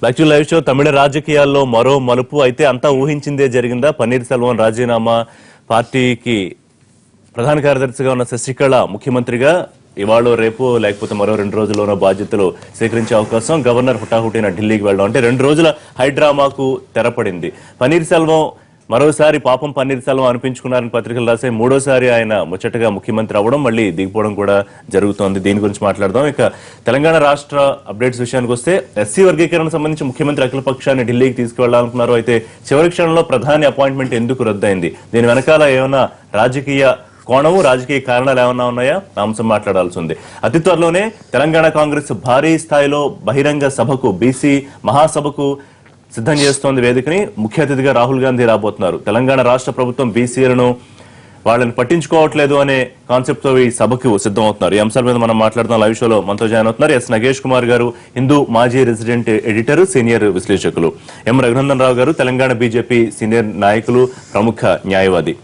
Back to live show. తమిళ రాజకీయాల్లో మరో మలుపు. అయితే అంతా ఊహించిందే జరిగిందా? పన్నీర్ సెల్వం రాజీనామా, పార్టీకి ప్రధాన కార్యదర్శిగా ఉన్న శశికళ ముఖ్యమంత్రిగా ఇవాళ రేపు లేకపోతే మరో 2 రోజుల్లోనో బాధ్యతలు స్వీకరించే అవకాశం. గవర్నర్ హుటాహుటిన ఢిల్లీకి వెళ్ళడం అంటే 2 రోజుల హైడ్రామాకు తెరపడింది. పన్నీర్ సెల్వం మరోసారి పాపం పన్నీర్ సెల్వం అనిపించుకున్నారని పత్రికలు రాసే మూడోసారి ఆయన ముచ్చటగా ముఖ్యమంత్రి అవ్వడం, మళ్ళీ దిగిపోవడం కూడా జరుగుతోంది. దీని గురించి మాట్లాడదాం. ఇక తెలంగాణ రాష్ట్ర అప్డేట్స్ విషయానికి వస్తే ఎస్సీ వర్గీకరణ సంబంధించి ముఖ్యమంత్రి అఖిల పక్షాన్ని ఢిల్లీకి తీసుకువెళ్లాలనుకున్నారు. అయితే చివరి క్షణంలో ప్రధాని అపాయింట్మెంట్ ఎందుకు రద్దయింది? దీని వెనకాల ఏమైనా రాజకీయ కోణము, రాజకీయ కారణాలు ఏమన్నా ఉన్నాయా? అంశం మాట్లాడాల్సి ఉంది. అతి త్వరలోనే తెలంగాణ కాంగ్రెస్ భారీ స్థాయిలో బహిరంగ సభకు, బీసీ మహాసభకు సిద్ధం చేస్తోంది. వేదికని ముఖ్య అతిథిగా రాహుల్ గాంధీ రాబోతున్నారు. తెలంగాణ రాష్ట్ర ప్రభుత్వం బీసీలను వాళ్ళని పట్టించుకోవట్లేదు అనే కాన్సెప్ట్ తో ఈ సభకు సిద్ధం అవుతున్నారు. ఈ అంశాల మీద మనం మాట్లాడుతున్న లైవ్ షోలో మనతో జాయిన్ అవుతున్నారు ఎస్ నగేష్ కుమార్ గారు, హిందూ మాజీ రెసిడెంట్ ఎడిటర్, సీనియర్ విశ్లేషకులు. ఎం రఘునందన్ రావు గారు, తెలంగాణ బీజేపీ సీనియర్ నాయకులు, ప్రముఖ న్యాయవాది.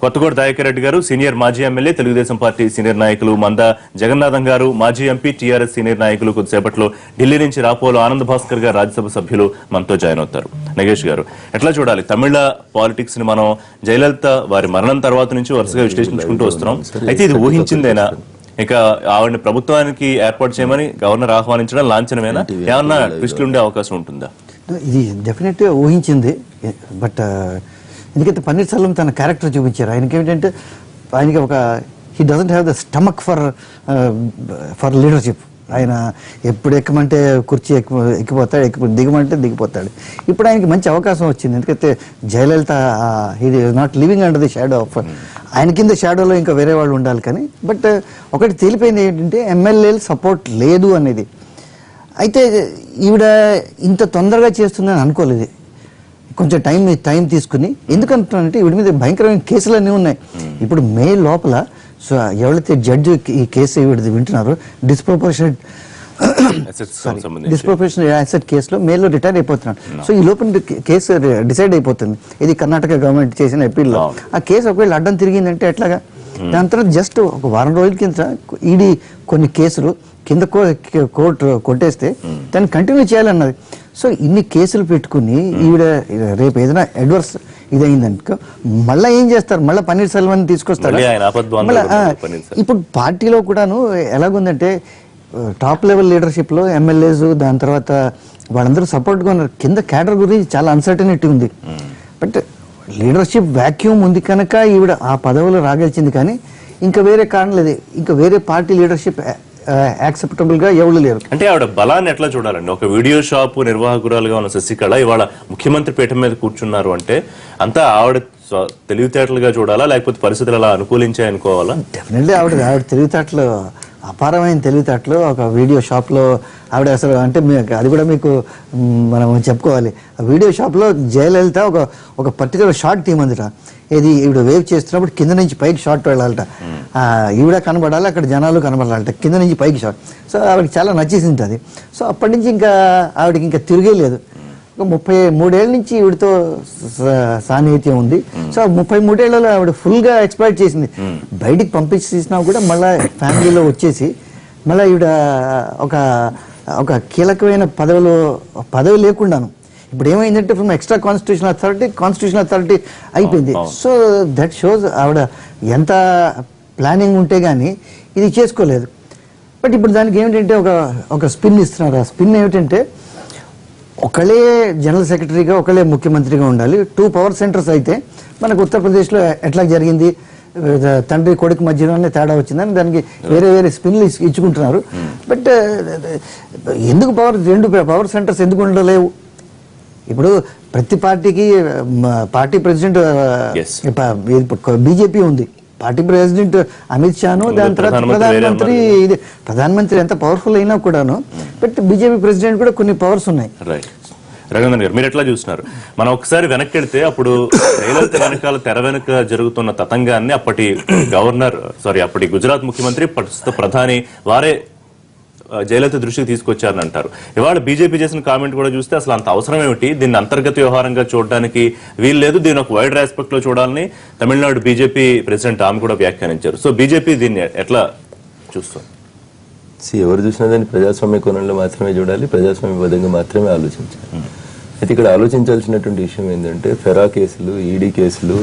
కొత్తగూడ దయాకర్ రెడ్డి గారు, సీనియర్ మాజీ ఎమ్మెల్యే, తెలుగుదేశం పార్టీ సీనియర్ నాయకులు. మంద జగన్నాథం గారు, మాజీ ఎంపీ, టీఆర్ఎస్ సీనియర్ నాయకులు. కొద్దిసేపట్లో ఢిల్లీ నుంచి రాపోలు ఆనంద్ భాస్కర్ గారు, రాజ్యసభ సభ్యులు మనతో జాయిన్ అవుతారు. నగేష్ గారు, ఎట్లా చూడాలి తమిళ పాలిటిక్స్ ని? మనం జయలలిత వారి మరణం తర్వాత నుంచి వరుసగా విశ్లేషించుకుంటూ వస్తున్నాం. అయితే ఇది ఊహించిందేనా? ఇక ఆవిడని ప్రభుత్వానికి ఏర్పాటు చేయమని గవర్నర్ ఆహ్వానించడం లాంఛనమేనా? ఏమన్నా ట్విస్టులు ఉండే అవకాశం ఉంటుందా? ఇది డెఫినెట్ గా ఊహించింది. బట్ ఎందుకంటే పన్నీర్ సెల్వం తన క్యారెక్టర్ చూపించారు. ఆయనకి ఏంటంటే ఆయనకి he doesn't have the stomach for leadership. ఆయన ఎప్పుడు ఎక్కమంటే కుర్చీ ఎక్కిపోతాడు, దిగమంటే దిగిపోతాడు. ఇప్పుడు ఆయనకి మంచి అవకాశం వచ్చింది. ఎందుకంటే Jayalalithaa he not living under the shadow of, ఆయన కింద షాడోలో ఇంకా వేరే వాళ్ళు ఉండాలి. కానీ బట్ ఒకటి తేలిపోయింది ఏంటంటే ఎమ్మెల్యేలు సపోర్ట్ లేదు అనేది. అయితే ఈవిడ ఇంత తొందరగా చేస్తుందని అనుకోలేదు. కొంచెం టైం తీసుకుని, ఎందుకంటున్నానంటే వీడి మీద భయంకరమైన కేసులు అన్నీ ఉన్నాయి. ఇప్పుడు మే లోపల సో ఎవరైతే జడ్జి ఈ కేసు వీడిది వింటున్నారో డిస్ప్రపోర్షనేట్ అసెట్ కేసులో మేలో రిటైర్ అయిపోతున్నాడు. సో ఈ లోపల కేసు డిసైడ్ అయిపోతుంది. ఇది కర్ణాటక గవర్నమెంట్ చేసిన అప్పీల్లో. ఆ కేసు ఒకవేళ అడ్డం తిరిగిందంటే ఎట్లాగా? దాని తర్వాత జస్ట్ ఒక వారం రోజుల కింద ఈడీ కొన్ని కేసులు కింద కోర్టు కొట్టేస్తే దాన్ని కంటిన్యూ చేయాలన్నది. సో ఇన్ని కేసులు పెట్టుకుని ఈవిడ రేపు ఏదైనా అడ్వర్స్ ఇదైందనుకో మళ్ళీ ఏం చేస్తారు? మళ్ళీ పన్నీర్ సెల్వం తీసుకొస్తారు. ఇప్పుడు పార్టీలో కూడాను ఎలాగుందంటే టాప్ లెవెల్ లీడర్షిప్ లో ఎమ్మెల్యేస్, దాని తర్వాత వాళ్ళందరూ సపోర్ట్గా ఉన్నారు. కింద క్యాడర్ గురించి చాలా అన్సర్టనిటీ ఉంది. బట్ లీడర్షిప్ వ్యాక్యూమ్ ఉంది కనుక ఈవిడ ఆ పదవులు రాగలిచింది. కానీ ఇంకా వేరే కారణం లేదు. ఇంకా వేరే పార్టీ లీడర్షిప్ యాక్సెప్టబుల్ గా ఎవరు లేరు. అంటే ఆవిడ బలాన్ని ఎట్లా చూడాలండి? ఒక వీడియో షాప్ నిర్వాహకురాలుగా ఉన్న శశికళ ఇవాళ ముఖ్యమంత్రి పీఠం మీద కూర్చున్నారు అంటే అంతా ఆవిడ తెలివితేటలుగా చూడాలా, లేకపోతే పరిస్థితులు అలా అనుకూలించాయనుకోవాలా? డెఫినెట్లీ ఆవిడ తెలివితేటలు, అపారమైన తెలివితేటలు. ఒక వీడియో షాప్ లో ఆవిడ అసలు అంటే అది కూడా మీకు మనం చెప్పుకోవాలి. ఆ వీడియో షాప్ లో జయలలిత ఒక పర్టికులర్ షార్ట్ టీమ్ అందుట. ఇది ఈవిడ వేవ్ చేస్తున్నప్పుడు కింద నుంచి పైకి షార్ట్ వెళ్ళాలట. ఈవిడ కనబడాలి, అక్కడ జనాలు కనబడాలట, కింద నుంచి పైకి షార్ట్. సో ఆవిడకి చాలా నచ్చేసింది అది. సో అప్పటి నుంచి ఇంకా ఆవిడకి ఇంకా తిరిగే లేదు. ఒక 33 ఏళ్ళ నుంచి ఈవిడతో సాన్నిహిత్యం ఉంది. సో 33 ఏళ్లలో ఆవిడ ఫుల్ గా ఎక్స్ప్లాయిట్ చేసింది. బయటికి పంపించేసినా కూడా మళ్ళీ ఫ్యామిలీలో వచ్చేసి మళ్ళీ ఈవిడ ఒక కీలకమైన పదవి లేకుండాను ఇప్పుడు ఏమైందంటే ఫ్రమ్ ఎక్స్ట్రా కాన్స్టిట్యూషనల్ అథారిటీ అయిపోయింది. సో దట్ షోస్ ఆవిడ ఎంత ప్లానింగ్ ఉంటే గానీ ఇది చేసుకోలేదు. బట్ ఇప్పుడు దానికి ఏమిటంటే ఒక స్పిన్ ఇస్తున్నారు. ఆ స్పిన్ ఏమిటంటే ఒకళ్ళే జనరల్ సెక్రటరీగా, ఒకళ్ళే ముఖ్యమంత్రిగా ఉండాలి. 2 పవర్ సెంటర్స్ అయితే మనకు ఉత్తరప్రదేశ్లో ఎట్లా జరిగింది, తండ్రి కొడుకు మధ్యలోనే తేడా వచ్చిందని దానికి వేరే స్పిన్లు ఇచ్చుకుంటున్నారు. బట్ ఎందుకు 2 పవర్ సెంటర్స్ ఎందుకు ఉండలేవు? ఇప్పుడు ప్రతి పార్టీకి పార్టీ ప్రెసిడెంట్, బీజేపీ ఉంది, పార్టీ ప్రెసిడెంట్ అమిత్ షాను, దాని తర్వాత ప్రధానమంత్రి ఎంత పవర్ఫుల్ అయినా కూడాను బట్ బీజేపీ ప్రెసిడెంట్ కూడా కొన్ని పవర్స్ ఉన్నాయి. రఘునందన్ గారు, మీరు ఎట్లా చూస్తున్నారు? మనం ఒకసారి వెనక్కి వెళ్తే అప్పుడు జయలలిత వెనకాల తెర వెనుక జరుగుతున్న తతంగాన్ని అప్పటి గుజరాత్ ముఖ్యమంత్రి, ప్రస్తుత ప్రధాని వారే జయలలిత దృష్టికి తీసుకొచ్చారని అంటారు. ఇవాళ బీజేపీ చేసిన కామెంట్ కూడా చూస్తే అసలు అంత అవసరం ఏమిటి, దీన్ని అంతర్గత వ్యవహారంగా చూడడానికి వీలు లేదు, దీని ఒక వైడ్ ఆస్పెక్ట్ లో చూడాలని తమిళనాడు బీజేపీ ప్రెసిడెంట్ ఆమె కూడా వ్యాఖ్యానించారు. సో బీజేపీ దీన్ని ఎట్లా చూస్తుంది? ఎవరు చూసినా దాన్ని ప్రజాస్వామ్య కోణంలో మాత్రమే చూడాలి, ప్రజాస్వామ్యబద్ధంగా మాత్రమే ఆలోచించాలి. అయితే ఇక్కడ ఆలోచించాల్సినటువంటి విషయం ఏంటంటే ఫెరా కేసులు, ఈడీ కేసులు,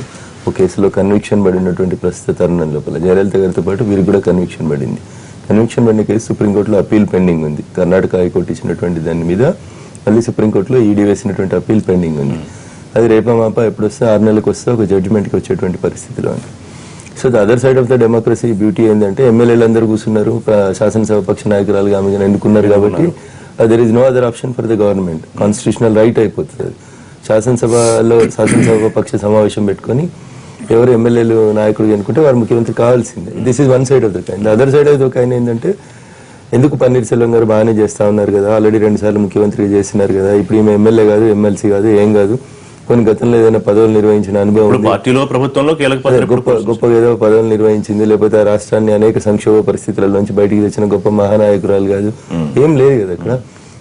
ఒక కేసులో కన్విక్షన్ పడినటువంటి ప్రస్తుత తరుణం లోపల జయలలిత గారితో పాటు వీరికి కూడా కన్విక్షన్ పడింది. కన్విక్షన్ పడిన కేసు సుప్రీంకోర్టులో అప్పీల్ పెండింగ్ ఉంది. కర్ణాటక హైకోర్టు ఇచ్చినటువంటి దాని మీద మళ్ళీ సుప్రీంకోర్టులో ఈడీ వేసినటువంటి అప్పీల్ పెండింగ్ ఉంది. అది రేపమాప ఎప్పుడు వస్తే 6 నెలలకు వస్తే ఒక జడ్జిమెంట్కి వచ్చేటువంటి పరిస్థితిలో ఉంది. So the other side of the democracy beauty ఏంటంటే ఎమ్మెల్యేలు అందరూ కూర్చున్నారు, శాసనసభ పక్ష నాయకురాలుగా ఆమె ఎన్నుకున్నారు కాబట్టి there is no other option for the government. Constitutional right అయిపోతుంది. శాసనసభ పక్ష సమావేశం పెట్టుకొని ఎవరు ఎమ్మెల్యేలు నాయకుడు అనుకుంటే వారు ముఖ్యమంత్రి కావాల్సిందే. This is one side of the coin. The other side of the coin ఏంటంటే ఎందుకు పన్నీర్ సెల్వం గారు బాగానే చేస్తా ఉన్నారు కదా, ఆల్రెడీ 2 సార్లు ముఖ్యమంత్రిగా చేస్తున్నారు కదా, ఇప్పుడు ఈమె ఎమ్మెల్యే కాదు, ఎమ్మెల్సీ కాదు, ఏం కాదు, కొన్ని గతంలో ఏదైనా పదవులు నిర్వహించిన అనుభవం, పార్టీలో ప్రభుత్వంలో గొప్ప ఏదో పదవులు నిర్వహించింది, లేకపోతే ఆ రాష్ట్రాన్ని అనేక సంక్షోభ పరిస్థితులలోంచి బయటికి తెచ్చిన గొప్ప మహానాయకురాలు కాదు, ఏం లేదు కదా అక్కడ.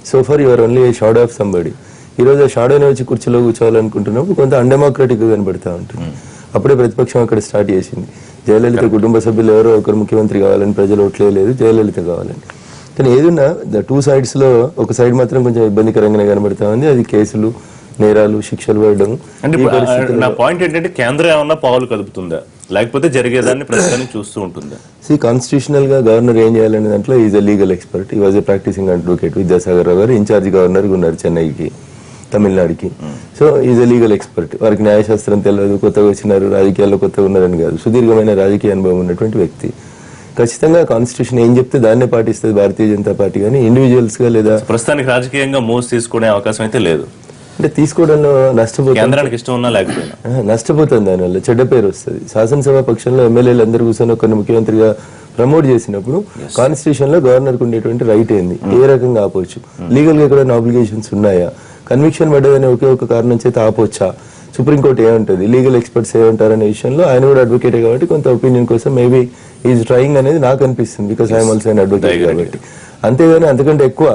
So for your only shadow of somebody. ఈ రోజు ఆ షాడోని వచ్చి కుర్చీలో కూర్చోవాలనుకుంటున్నప్పుడు కొంత అన్డెమోక్రటిక్ గా కనబడతా ఉంటుంది. అప్పుడే ప్రతిపక్షం అక్కడ స్టార్ట్ చేసింది. జయలలిత కుటుంబ సభ్యులు ఎవరో ఒకరు ముఖ్యమంత్రి కావాలని ప్రజలు ఓట్లేదు, జయలలిత కావాలని. కానీ ఏదున్నా ద 2 sides లో ఒక సైడ్ మాత్రం కొంచెం ఇబ్బందికరంగానే కనబడతా ఉంది. అది కేసులు, నేరాలు, శిక్షలు పడడం. అంటే నా పాయింట్ ఏంటంటే కేంద్రం ఏమన్నా పావులు కదుపుతుందా, లేకపోతే జరిగేదాన్ని ప్రస్తుతానికి చూస్తూ ఉంటుందా? కాన్స్టిట్యూషనల్ గా గవర్నర్ ఏం చేయాలనే దాంట్లో is a legal expert. He was a practicing advocate. Vidyasagar Rao garu in-charge governor ఉన్నారు చెన్నైకి, తమిళనాడుకి. So is a legal expert. వారికి న్యాయశాస్త్రం తెలియదు, కొత్తగా వచ్చినారు, రాజకీయాల్లో కొత్తగా ఉన్నారని కాదు, సుదీర్ఘమైన రాజకీయ అనుభవం ఉన్నటువంటి వ్యక్తి. ఖచ్చితంగా కాన్స్టిట్యూషన్ ఏం చెప్తే దాన్నే పాటిస్తుంది భారతీయ జనతా పార్టీ. కానీ ఇండివిజువల్స్ గా లేదా ప్రస్తుతానికి రాజకీయంగా మూవ్స్ తీసుకునే అవకాశం అయితే లేదు. అంటే తీసుకోవడంలో నష్టపోతుంది, కేంద్రానికి ఇష్టం ఉన్నా లేకపోయినా నష్టపోతుంది. దానివల్ల చెడ్డ పేరు వస్తుంది. శాసనసభ పక్షంలో ఎమ్మెల్యేలు అందరూ కూర్చొని ఒకరిని ముఖ్యమంత్రిగా ప్రమోట్ చేసినప్పుడు కాన్స్టిట్యూషన్ లో గవర్నర్ కు ఉండేటువంటి రైట్ ఏంది, ఏ రకంగా ఆపవచ్చు, లీగల్ గా ఎక్కడైనా ఆబ్లిగేషన్స్ ఉన్నాయా, కన్విక్షన్ పడ్డదనే ఒకే ఒక కారణం చేత ఆపొచ్చా, సుప్రీంకోర్టు ఏమంటుంది, లీగల్ ఎక్స్పర్ట్స్ ఏమంటారనే విషయంలో ఆయన కూడా అడ్వకేటే కాబట్టి కొంత ఒపీనియన్ కోసం మేబీ ఈజ్ ట్రయింగ్ అనేది నాకు అనిపిస్తుంది. Because I'm also an advocate కాబట్టి. అంతేగాని అంతకంటే ఎక్కువ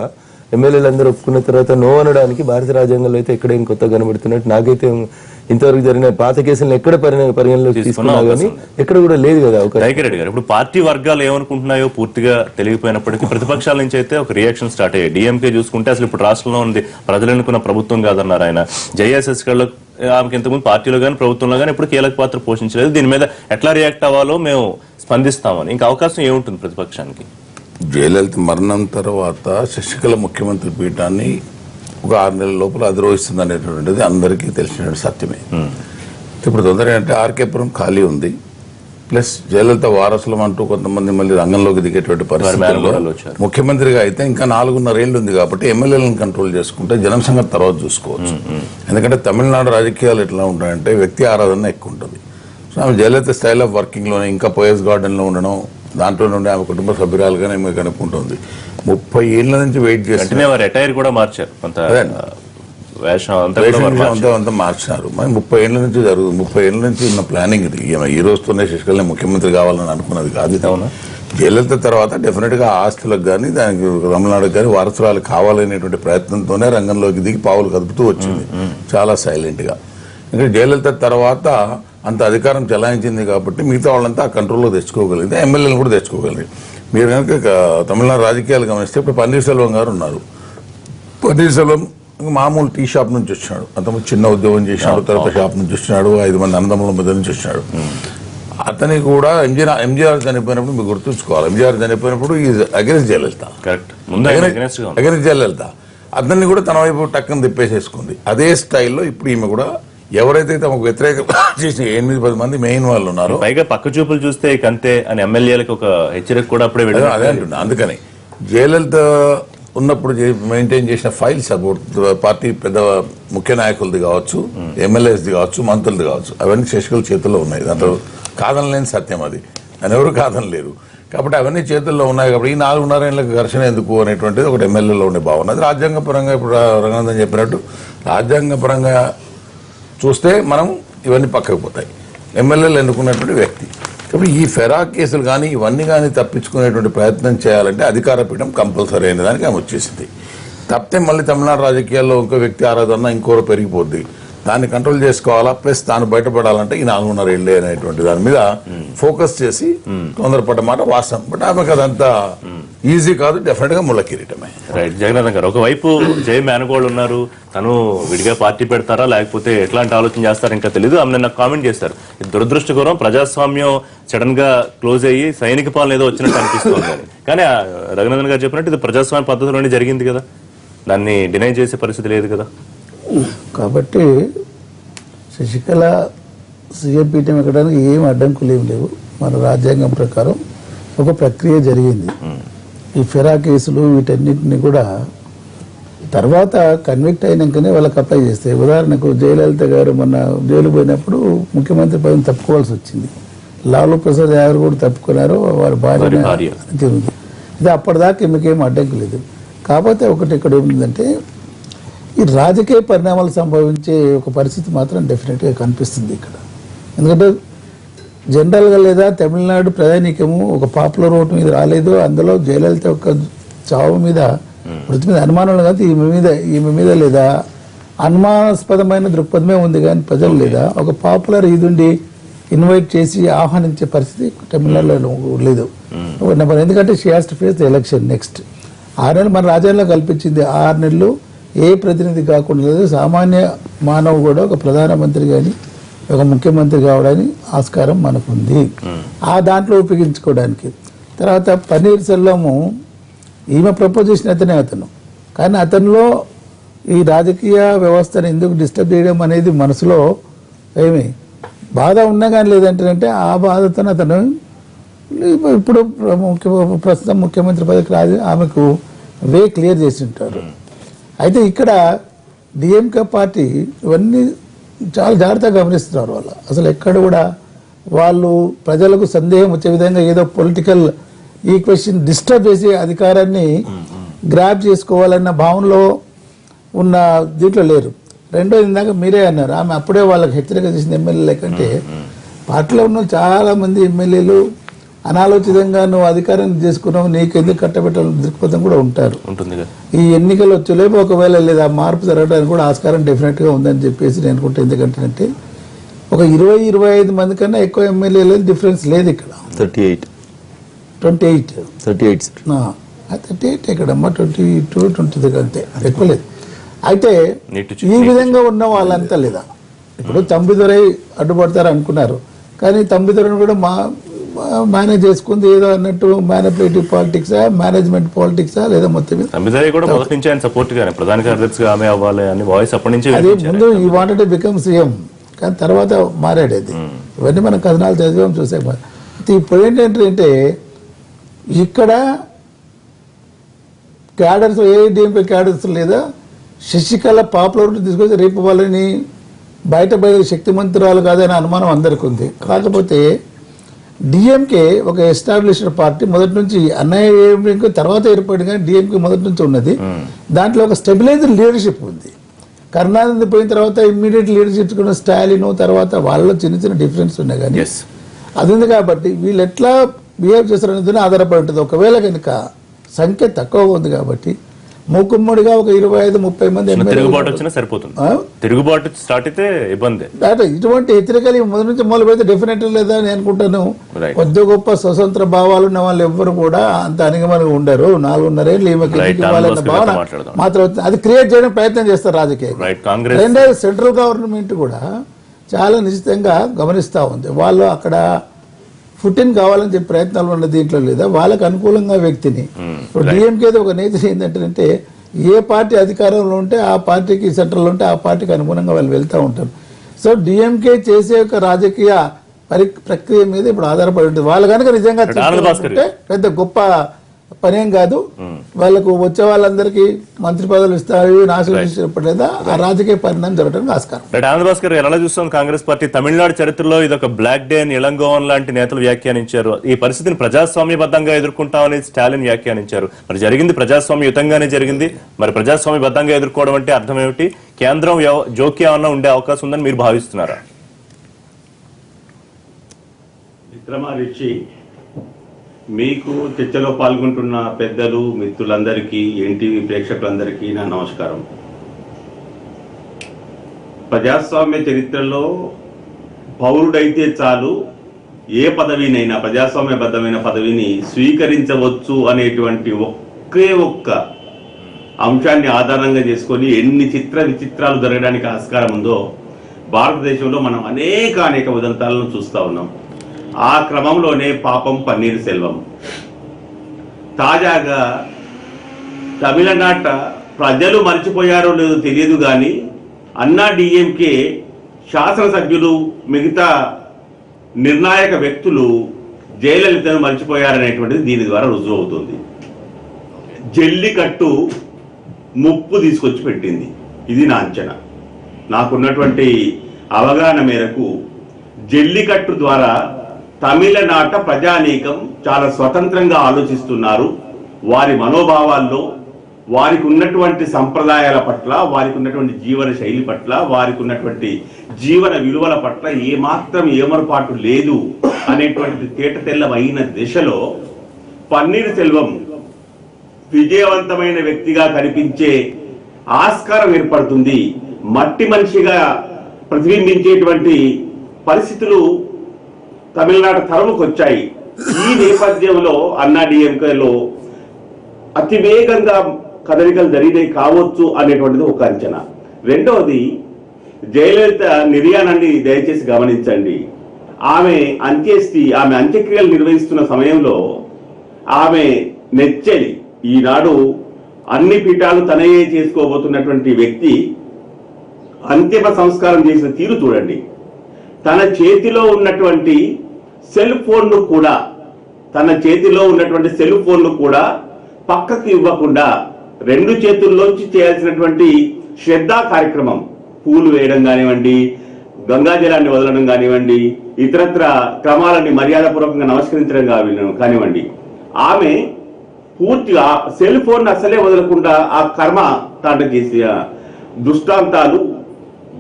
ఎమ్మెల్యేలు అందరూ ఒప్పుకున్న తర్వాత నో అనడానికి భారత రాజ్యాంగంలో అయితే ఎక్కడ ఏం కొత్తగా కనబడుతున్నట్టు నాకైతే ఇంతవరకు జరిగిన పాత కేసులను ఎక్కడ పరిగణలోకి తీసుకున్నా కానీ ఎక్కడ కూడా లేదు కదా. రెడ్డి గారు, ఇప్పుడు పార్టీ వర్గాలు ఏమనుకుంటున్నాయో పూర్తిగా తెలియపోయినప్పటికీ ప్రతిపక్షాల నుంచి అయితే ఒక రియాక్షన్ స్టార్ట్ అయ్యాయి. డిఎంకే చూసుకుంటే అసలు ఇప్పుడు రాష్ట్రంలో ఉంది ప్రజలు ఎన్నుకున్న ప్రభుత్వం కాదన్నారు ఆయన. జేఎస్ఎస్కల్లో ఆమెకి ఇంతకుముందు పార్టీలో కానీ ప్రభుత్వంలో కానీ ఇప్పుడు కీలక పాత్ర పోషించలేదు. దీని మీద ఎట్లా రియాక్ట్ అవ్వాలో మేము స్పందిస్తామని. ఇంకా అవకాశం ఏముంటుంది ప్రతిపక్షానికి? జయలలిత మరణం తర్వాత శశికళ ముఖ్యమంత్రి పీఠాన్ని ఒక 6 నెలల లోపల అధిరోహిస్తుంది అనేటువంటిది అందరికీ తెలిసిన సత్యమే. ఇప్పుడు తొందర అంటే ఆర్కేపురం ఖాళీ ఉంది, ప్లస్ జయలలిత వారసులం అంటూ కొంతమంది మళ్ళీ రంగంలోకి దిగేటువంటి పరిస్థితుల్లో ముఖ్యమంత్రిగా అయితే ఇంకా 4.5 ఏళ్ళు ఉంది కాబట్టి ఎమ్మెల్యేలను కంట్రోల్ చేసుకుంటే జనం సంగతి తర్వాత చూసుకోవచ్చు. ఎందుకంటే తమిళనాడు రాజకీయాలు ఎట్లా ఉంటాయంటే వ్యక్తి ఆరాధన ఎక్కువ ఉంటుంది. సో ఆమె జయలలిత స్టైల్ ఆఫ్ వర్కింగ్లోనే ఇంకా పోయస్ గార్డెన్లో ఉండడం, దాంట్లో నుండి ఆమె కుటుంబ సభ్యురాలుగానే ఆమె కనుక్కుంటుంది. 30 ఏళ్ల నుంచి వెయిట్ చేస్తే రిటైర్ కూడా మార్చారు, అంతా మార్చినారు. మరి 30 ఏళ్ల నుంచి 30 ఏళ్ల నుంచి ఉన్న ప్లానింగ్ ఇది. ఈ రోజుతోనే శశికళని ముఖ్యమంత్రి కావాలని అనుకున్నది కాదు. జయలలిత తర్వాత డెఫినెట్ గా ఆస్తులకు కానీ దానికి తమిళనాడుకు కానీ వారసురాలు కావాలనేటువంటి ప్రయత్నంతోనే రంగంలోకి దిగి పావులు కదుపుతూ వచ్చింది చాలా సైలెంట్ గా. ఇంకా జయలలిత తర్వాత అంత అధికారం చెలాయించింది కాబట్టి మిగతా వాళ్ళంతా ఆ కంట్రోల్లో తెచ్చుకోగలిగింది, ఎమ్మెల్యేలు కూడా తెచ్చుకోగలిగింది. మీరు కనుక తమిళనాడు రాజకీయాలు గమనిస్తే ఇప్పుడు పన్నీర్ సెల్వం గారు ఉన్నారు. పన్నీర్ సెల్వం మామూలు టీ షాప్ నుంచి వచ్చినాడు, అంతకుముందు చిన్న ఉద్యోగం చేసినాడు, తర్వాత షాప్ నుంచి వచ్చినాడు, 5 మంది అన్నదమ్ముల మధ్య నుంచి వచ్చినాడు. అతని కూడా ఎంజీఆర్ చనిపోయినప్పుడు మీరు గుర్తుంచుకోవాలి, ఎంజీఆర్ చనిపోయినప్పుడు is against Jayalalithaa, against Jayalalithaa. అతన్ని కూడా తన వైపు టక్కన తిప్పేసేసుకుంది. అదే స్టైల్లో ఇప్పుడు ఈమె కూడా ఎవరైతే తమకు వ్యతిరేక చేసిన 8-10 మంది మెయిన్ వాళ్ళు ఉన్నారు, పైగా పక్క చూపులు చూస్తే అంతే అని ఎమ్మెల్యేలకు ఒక హెచ్చరిక కూడా అప్పుడే అదే అంటున్నా. అందుకని జయలలిత ఉన్నప్పుడు మెయింటైన్ చేసిన ఫైల్స్ అబౌట్ పార్టీ పెద్ద ముఖ్య నాయకులది కావచ్చు, ఎమ్మెల్యేస్ది కావచ్చు, మంత్రులది కావచ్చు, అవన్నీ శశికళ చేతుల్లో ఉన్నాయి. దాంట్లో కాదనలేని సత్యం అది, అని ఎవరు కాదనలేరు. కాబట్టి అవన్నీ చేతుల్లో ఉన్నాయి. కాబట్టి ఈ 4.5 ఏళ్ళకి ఘర్షణ ఎందుకు అనేటువంటిది ఒకటి ఎమ్మెల్యేలో ఉండే భావన. అది రాజ్యాంగపరంగా ఇప్పుడు రంగనాథన్ చెప్పినట్టు రాజ్యాంగపరంగా చూస్తే మనం ఇవన్నీ పక్కకు పోతాయి. ఎమ్మెల్యేలు ఎన్నుకున్నటువంటి వ్యక్తి. కాబట్టి ఈ ఫెరా కేసులు కానీ ఇవన్నీ కానీ తప్పించుకునేటువంటి ప్రయత్నం చేయాలంటే అధికార పీఠం కంపల్సరీ అయిన దానికి ఆమె వచ్చేసింది. తప్పితే మళ్ళీ తమిళనాడు రాజకీయాల్లో ఇంకో వ్యక్తి ఆరాధన ఇంకోరు పెరిగిపోద్ది. దాన్ని కంట్రోల్ చేసుకోవాలా, ప్లస్ తాను బయటపడాలంటే ఈ 4.5 ఏళ్ళే అనేటువంటి దాని మీద ఫోకస్ చేసి తొందరపడ్డ మాట వాస్తవం. బట్ ఆమెకు అదంతా ఈజీ కాదు, డెఫినెట్ గా ముళ్ళ కిరీటమే. రైట్. జగన్నాథం గారు, ఒకవైపు జయ మేనగోళ్ళు ఉన్నారు, తను విడిగా పార్టీ పెడతారా లేకపోతే ఎట్లాంటి ఆలోచన చేస్తారో ఇంకా తెలియదు. ఆమె నిన్న కామెంట్ చేశారు, ఇది దురదృష్టకరం, ప్రజాస్వామ్యం సడన్ గా క్లోజ్ అయ్యి సైనిక పాలన ఏదో వచ్చినట్టు అనిపిస్తుంది అని. కానీ రఘునందన్ గారు చెప్పినట్టు ఇది ప్రజాస్వామ్య పద్ధతిలోనే జరిగింది కదా, దాన్ని డినై చేసే పరిస్థితి లేదు కదా. కాబట్టి శశికళ సీఎం పీఠం ఎక్కడానికి ఏం అడ్డంకులు ఏం లేవు. మన రాజ్యాంగం ప్రకారం ఒక ప్రక్రియ జరిగింది. ఈ ఫెరా కేసులు వీటన్నిటిని కూడా తర్వాత కన్విక్ట్ అయినాకనే వాళ్ళకి అప్లై చేస్తాయి. ఉదాహరణకు జయలలిత గారు మొన్న జైలు పోయినప్పుడు ముఖ్యమంత్రి పదవి తప్పుకోవాల్సి వచ్చింది. లాలూ ప్రసాద్ యాదవ్ కూడా తప్పుకున్నారు, వారి భార్య. ఇది అప్పటిదాకా ఈమెకేం అడ్డంకి లేదు. కాకపోతే ఒకటి ఇక్కడ ఏముందంటే ఈ రాజకీయ పరిణామాలు సంభవించే ఒక పరిస్థితి మాత్రం డెఫినెట్గా కనిపిస్తుంది ఇక్కడ. ఎందుకంటే జనరల్గా లేదా తమిళనాడు ప్రధానికము ఒక పాపులర్ ఓటు మీద రాలేదు. అందులో జయలలిత యొక్క చావు మీద మృతి మీద అనుమానం కాదు, ఈమె మీద లేదా అనుమానాస్పదమైన దృక్పథమే ఉంది కానీ ప్రజలు లేదా ఒక పాపులర్ ఇదుండి ఇన్వైట్ చేసి ఆహ్వానించే పరిస్థితి తమిళనాడులో లేదు. నెంబర్ ఎందుకంటే she has to face the election next 6 నెలలు మన రాజ్యాంగంలో కల్పించింది. 6 నెలలు ఏ ప్రతినిధి కాకుండా లేదు, సామాన్య మానవు కూడా ఒక ప్రధానమంత్రి కానీ ఒక ముఖ్యమంత్రి కావడానికి ఆస్కారం మనకుంది. ఆ దాంట్లో ఉపయోగించుకోవడానికి. తర్వాత పన్నీర్ సెల్వము ఈమె ప్రపోజ్ చేసిన అతను, కానీ అతనిలో ఈ రాజకీయ వ్యవస్థను ఎందుకు డిస్టర్బ్ చేయడం అనేది మనసులో ఏమి బాధ ఉన్నా కానీ లేదంటే ఆ బాధతో అతను ఇప్పుడు ప్రస్తుతం ముఖ్యమంత్రి పదవికి రాదు, ఆమెకు వే క్లియర్ చేసి ఉంటారు. అయితే ఇక్కడ డిఎంకే పార్టీ ఇవన్నీ చాలా జాగ్రత్తగా గమనిస్తున్నారు. వాళ్ళు అసలు ఎక్కడ కూడా వాళ్ళు ప్రజలకు సందేహం వచ్చే విధంగా ఏదో పొలిటికల్ ఈక్వేషన్ డిస్టర్బ్ చేసి అధికారాన్ని గ్రాప్ చేసుకోవాలన్న భావనలో ఉన్న దీంట్లో లేరు. రెండోది ఇందాక మీరే అన్నారు, ఆమె అప్పుడే వాళ్ళకి హెచ్చరిక చేసిన ఎమ్మెల్యేల కంటే పార్టీలో ఉన్న చాలా మంది ఎమ్మెల్యేలు అనాలోచితంగా నువ్వు అధికారాన్ని చేసుకున్నావు, నీకు ఎందుకు కట్టబెట్టాలని దృక్పథం కూడా ఉంటారు. ఈ ఎన్నికలు వచ్చేలేపు ఒకవేళ లేదా మార్పు జరగడానికి కూడా ఆస్కారం డెఫినెట్గా ఉందని చెప్పేసి నేను అనుకుంటా. ఎందుకంటే ఒక 20-25 మంది కన్నా ఎక్కువ ఎమ్మెల్యేలు డిఫరెన్స్ లేదు ఇక్కడ. 38 ఎక్కడమ్మా 22-23 అంతే, ఎక్కువ లేదు. అయితే ఈ విధంగా ఉన్న వాళ్ళంతా లేదా ఇప్పుడు తంబిదొరై అడ్డుపడతారు అనుకున్నారు, కానీ తంబిదొరను కూడా మేనేజ్ చేసుకుంది ఏదో అన్నట్టు మ్యానిపులేటివ్ పాలిటిక్సా, మేనేజ్మెంట్ పాలిటిక్సా లేదా మొత్తం ప్రధాన కార్యదర్శిగా ఆమె అవ్వాలి అని వాయిస్ అప్పటి నుంచి అది ముందు ఈ వాంటెడ్ బికమ్ సీఎం, కానీ తర్వాత మారాడు. అది ఇవన్నీ మనం కథనాలు చదివాం చూసాం. ఇప్పుడు ఏంటంటే ఇక్కడ క్యాడర్స్ ఏఐడిఎంపీ క్యాడర్స్ లేదా శశికళ పాపులర్ తీసుకొచ్చి రేపు వాళ్ళని బయట శక్తిమంతురాలు కాదనే అనుమానం అందరికీ ఉంది. కాకపోతే డిఎంకే ఒక ఎస్టాబ్లిష్డ్ పార్టీ మొదటి నుంచి, అన్నయ్య తర్వాత ఏర్పడి కానీ డిఎంకే మొదటి నుంచి ఉన్నది. దాంట్లో ఒక స్టెబిలైజర్ లీడర్షిప్ ఉంది. కరుణానిధి పోయిన తర్వాత ఇమ్మీడియట్ లీడర్షిప్ కూడా స్టాలిన్, తర్వాత వాళ్ళలో చిన్న డిఫరెన్స్ ఉన్నాయి. కానీ అది ఉంది కాబట్టి వీళ్ళు ఎట్లా బిహేవ్ చేస్తారనేది ఆధారపడి ఉంటుంది. ఒకవేళ కనుక సంఖ్య తక్కువగా ఉంది కాబట్టి మూకుమ్మడిగా ఒక 25-30 మంది తిరుగుబాటు వచ్చినా సరిపోతుంది. తిరుగుబాటు స్టార్ట్ అయితే ఇబ్బంది. ఇటువంటి హెచ్చరికలు మొదటి నుంచి మొదలు పెడితే డెఫినెట్ లేదా నేను అనుకుంటాను. కొద్ది గొప్ప స్వతంత్ర భావాలు ఉన్న వాళ్ళు ఎవ్వరు కూడా అంత అనిగమనగా ఉండరు. 4.5 ఏళ్ళు ఈమెకి ఇవ్వాలన్న భావన మాత్రం అది క్రియేట్ చేయడం ప్రయత్నం చేస్తారు రాజకీయం. రెండోది సెంట్రల్ గవర్నమెంట్ కూడా చాలా నిశ్చితంగా గమనిస్తూ ఉంది. వాళ్ళు అక్కడ ఫుటిన్ కావాలని చెప్పి ప్రయత్నాలు ఉన్న దీంట్లో లేదా వాళ్ళకు అనుకూలంగా వ్యక్తిని. ఇప్పుడు డిఎంకేది ఒక నేత ఏంటంటే ఏ పార్టీ అధికారంలో ఉంటే ఆ పార్టీకి, సెంట్రల్ ఉంటే ఆ పార్టీకి అనుగుణంగా వాళ్ళు వెళ్తూ ఉంటారు. సో డిఎంకే చేసే ఒక రాజకీయ ప్రక్రియ మీద ఇప్పుడు ఆధారపడి ఉంటుంది. వాళ్ళు కనుక నిజంగా పెద్ద గొప్ప పనేం కాదు. వాళ్ళకు వచ్చే వాళ్ళందరికీ మంత్రి పదవులు ఇస్తారు, నాశనం లేదా ఆ రాజకీయ పరిణామం జరగడానికి ఆస్కారం. ఆనంద్ భాస్కర్ ఎలా చూస్తాం? కాంగ్రెస్ పార్టీ తమిళనాడు చరిత్రలో ఇది ఒక బ్లాక్ డే అని ఇళంగోవన్ లాంటి నేతలు వ్యాఖ్యానించారు. ఈ పరిస్థితిని ప్రజాస్వామ్యబద్ధంగా ఎదుర్కొంటామని స్టాలిన్ వ్యాఖ్యానించారు. మరి జరిగింది ప్రజాస్వామ్యయుతంగానే జరిగింది. మరి ప్రజాస్వామ్యబద్ధంగా ఎదుర్కోవడం అంటే అర్థం ఏమిటి? కేంద్రం జోక్యం అన్న ఉండే అవకాశం ఉందని మీరు భావిస్తున్నారా? విక్రమాదిత్య, మీకు చర్చలో పాల్గొంటున్న పెద్దలు, మిత్రులందరికీ, ఎన్టీవీ ప్రేక్షకులందరికీ నా నమస్కారం. ప్రజాస్వామ్య చరిత్రలో పౌరుడైతే చాలు ఏ పదవినైనా ప్రజాస్వామ్యబద్ధమైన పదవిని స్వీకరించవచ్చు అనేటువంటి ఒకే ఒక్క అంశాన్ని ఆధారంగా చేసుకొని ఎన్ని విచిత్రాలు జరగడానికి ఆస్కారం ఉందో భారతదేశంలో మనం అనేక ఉదంతాలను చూస్తూ ఉన్నాం. ఆ క్రమంలోనే పాపం పన్నీర్ సెల్వం తాజాగా తమిళనాట ప్రజలు మర్చిపోయారో లేదో తెలియదు కానీ అన్నా డిఎంకే శాసనసభ్యులు మిగతా నిర్ణాయక వ్యక్తులు జయలలితను మర్చిపోయారనేటువంటిది దీని ద్వారా రుజువు అవుతుంది. జల్లికట్టు ముప్పు తీసుకొచ్చి పెట్టింది. ఇది నా అంచనా. నాకున్నటువంటి అవగాహన మేరకు జల్లికట్టు ద్వారా తమిళనాట ప్రజానీకం చాలా స్వతంత్రంగా ఆలోచిస్తున్నారు. వారి మనోభావాల్లో, వారికి ఉన్నటువంటి సంప్రదాయాల పట్ల, వారికి ఉన్నటువంటి జీవన శైలి పట్ల, వారికి ఉన్నటువంటి జీవన విలువల పట్ల ఏమాత్రం ఏమరపాటు లేదు అనేటువంటి తేటతెల్లమైన దిశలో పన్నీర్ సెల్వం విజయవంతమైన వ్యక్తిగా కనిపించే ఆస్కారం ఏర్పడుతుంది. మట్టి మనిషిగా ప్రతిబింబించేటువంటి పరిస్థితులు తమిళనాడు తరముకు వచ్చాయి. ఈ నేపథ్యంలో అన్నా డిఎంకేలో అతివేగంగా కదలికలు జరిగినాయి కావచ్చు అనేటువంటిది ఒక అంచనా. రెండవది, జయలలిత నిర్యాణాన్ని దయచేసి గమనించండి. ఆమె అంత్యక్రియలు నిర్వహిస్తున్న సమయంలో ఆమె నెచ్చెలి, ఈనాడు అన్ని పీఠాలు తనయే చేసుకోబోతున్నటువంటి వ్యక్తి అంతిమ సంస్కారం చేసిన తీరు చూడండి. తన చేతిలో ఉన్నటువంటి సెల్ ఫోన్ను కూడా పక్కకు ఇవ్వకుండా రెండు చేతుల్లోంచి చేయాల్సినటువంటి శ్రద్ధా కార్యక్రమం, పూలు వేయడం కానివ్వండి, గంగాజలాన్ని వదలడం కానివ్వండి, ఇతరత్ర క్రమాలని మర్యాదపూర్వకంగా నమస్కరించడం కానివ్వండి, ఆమె పూర్తిగా సెల్ ఫోన్ అసలే వదలకుండా ఆ కర్మ తాండ చేసిన దృష్టాంతాలు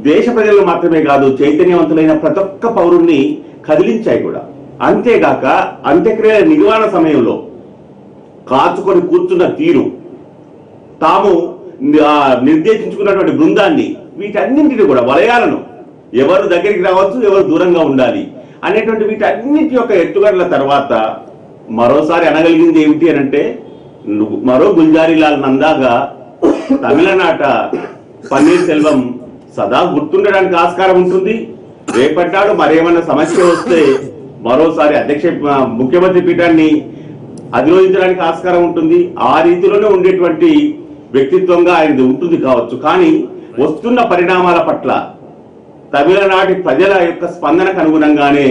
దేశ ప్రజలను మాత్రమే కాదు, చైతన్యవంతులైన ప్రతి ఒక్క పౌరుణ్ణి కదిలించాయి కూడా. అంతేగాక అంత్యక్రియల నిర్వహణ సమయంలో కాచుకొని కూర్చున్న తీరు, తాము నిర్దేశించుకున్నటువంటి బృందాన్ని, వీటన్నింటినీ కూడా వలయాలను, ఎవరు దగ్గరికి రావచ్చు, ఎవరు దూరంగా ఉండాలి అనేటువంటి వీటన్నింటి యొక్క ఎత్తుగడల తర్వాత మరోసారి అనగలిగింది ఏమిటి అని అంటే, మరో గుల్జారీలాల్ నందాగా తమిళనాట పన్నీర్ సెల్వం సదా గుర్తుండడానికి ఆస్కారం ఉంటుంది. రేపట్టాడు మరేమన్నా సమస్య వస్తే మరోసారి ముఖ్యమంత్రి పీఠాన్ని అధిరోహించడానికి ఆస్కారం ఉంటుంది. ఆ రీతిలోనే ఉండేటువంటి వ్యక్తిత్వంగా ఆయనది ఉంటుంది కావచ్చు. కానీ వస్తున్న పరిణామాల పట్ల తమిళనాటి ప్రజల యొక్క స్పందనకు అనుగుణంగానే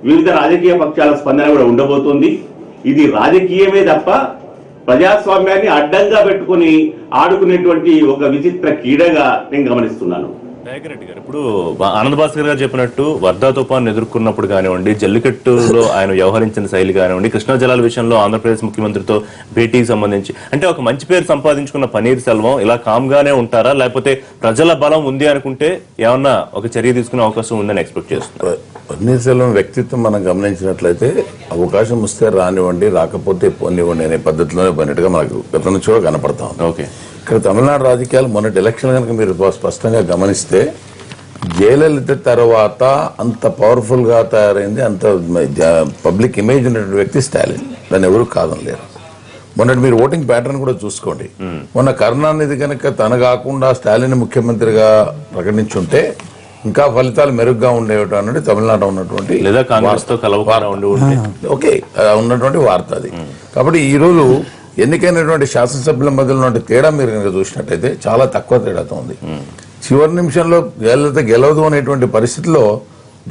వివిధ రాజకీయ పక్షాల స్పందన కూడా ఉండబోతోంది. ఇది రాజకీయమే తప్ప ప్రజాస్వామ్యాన్ని అడ్డంగా పెట్టుకుని ఆడుకునేటువంటి ఒక విచిత్ర క్రీడగా నేను గమనిస్తున్నాను. దయాకర్ రెడ్డి గారు, ఇప్పుడు ఆనంద్ భాస్కర్ గారు చెప్పినట్టు వర్ధా తుఫాను ఎదుర్కొన్నప్పుడు కానివ్వండి, జల్లికట్టులో ఆయన వ్యవహరించిన శైలి కానివ్వండి, కృష్ణా జలాల విషయంలో ఆంధ్రప్రదేశ్ ముఖ్యమంత్రితో భేటీకి సంబంధించి, అంటే ఒక మంచి పేరు సంపాదించుకున్న పన్నీర్ సెల్వం ఇలా కామ్గానే ఉంటారా, లేకపోతే ప్రజల బలం ఉంది అనుకుంటే ఏమన్నా ఒక చర్య తీసుకునే అవకాశం ఉందని ఎక్స్పెక్ట్ చేస్తున్నారు? పన్నీర్ సెల్వం వ్యక్తిత్వం మనం గమనించినట్లయితే అవకాశం వస్తే రానివ్వండి, రాకపోతే పోనివ్వండి అనే పద్ధతిలోనే పన్నట్టుగా మనకు గత నుంచి కూడా కనపడతా ఉంది. ఓకే, ఇక్కడ తమిళనాడు రాజకీయాలు మొన్నటి ఎలక్షన్ కనుక మీరు స్పష్టంగా గమనిస్తే జయలలిత తర్వాత అంత పవర్ఫుల్ గా తయారైంది, అంత పబ్లిక్ ఇమేజ్ ఉన్నటువంటి వ్యక్తి స్టాలిన్. దాన్ని ఎవరు కాదనలేరు. మొన్నటి మీరు ఓటింగ్ ప్యాటర్న్ కూడా చూసుకోండి. మొన్న కరుణానిధి కనుక తన కాకుండా స్టాలిన్ ముఖ్యమంత్రిగా ప్రకటించుంటే ఇంకా ఫలితాలు మెరుగ్గా ఉండేవి అన్నది తమిళనాడు ఉన్నటువంటి లేదా కాంగ్రెస్ తో ఓకే ఉన్నటువంటి వార్త అది. కాబట్టి ఈ రోజు ఎన్నికైనటువంటి శాసనసభ్యుల మధ్యలో ఉన్నటువంటి తేడా మీరు కనుక చూసినట్టయితే చాలా తక్కువ తేడాతో ఉంది. చివరి నిమిషంలో జయలలిత గెలవదు అనేటువంటి పరిస్థితిలో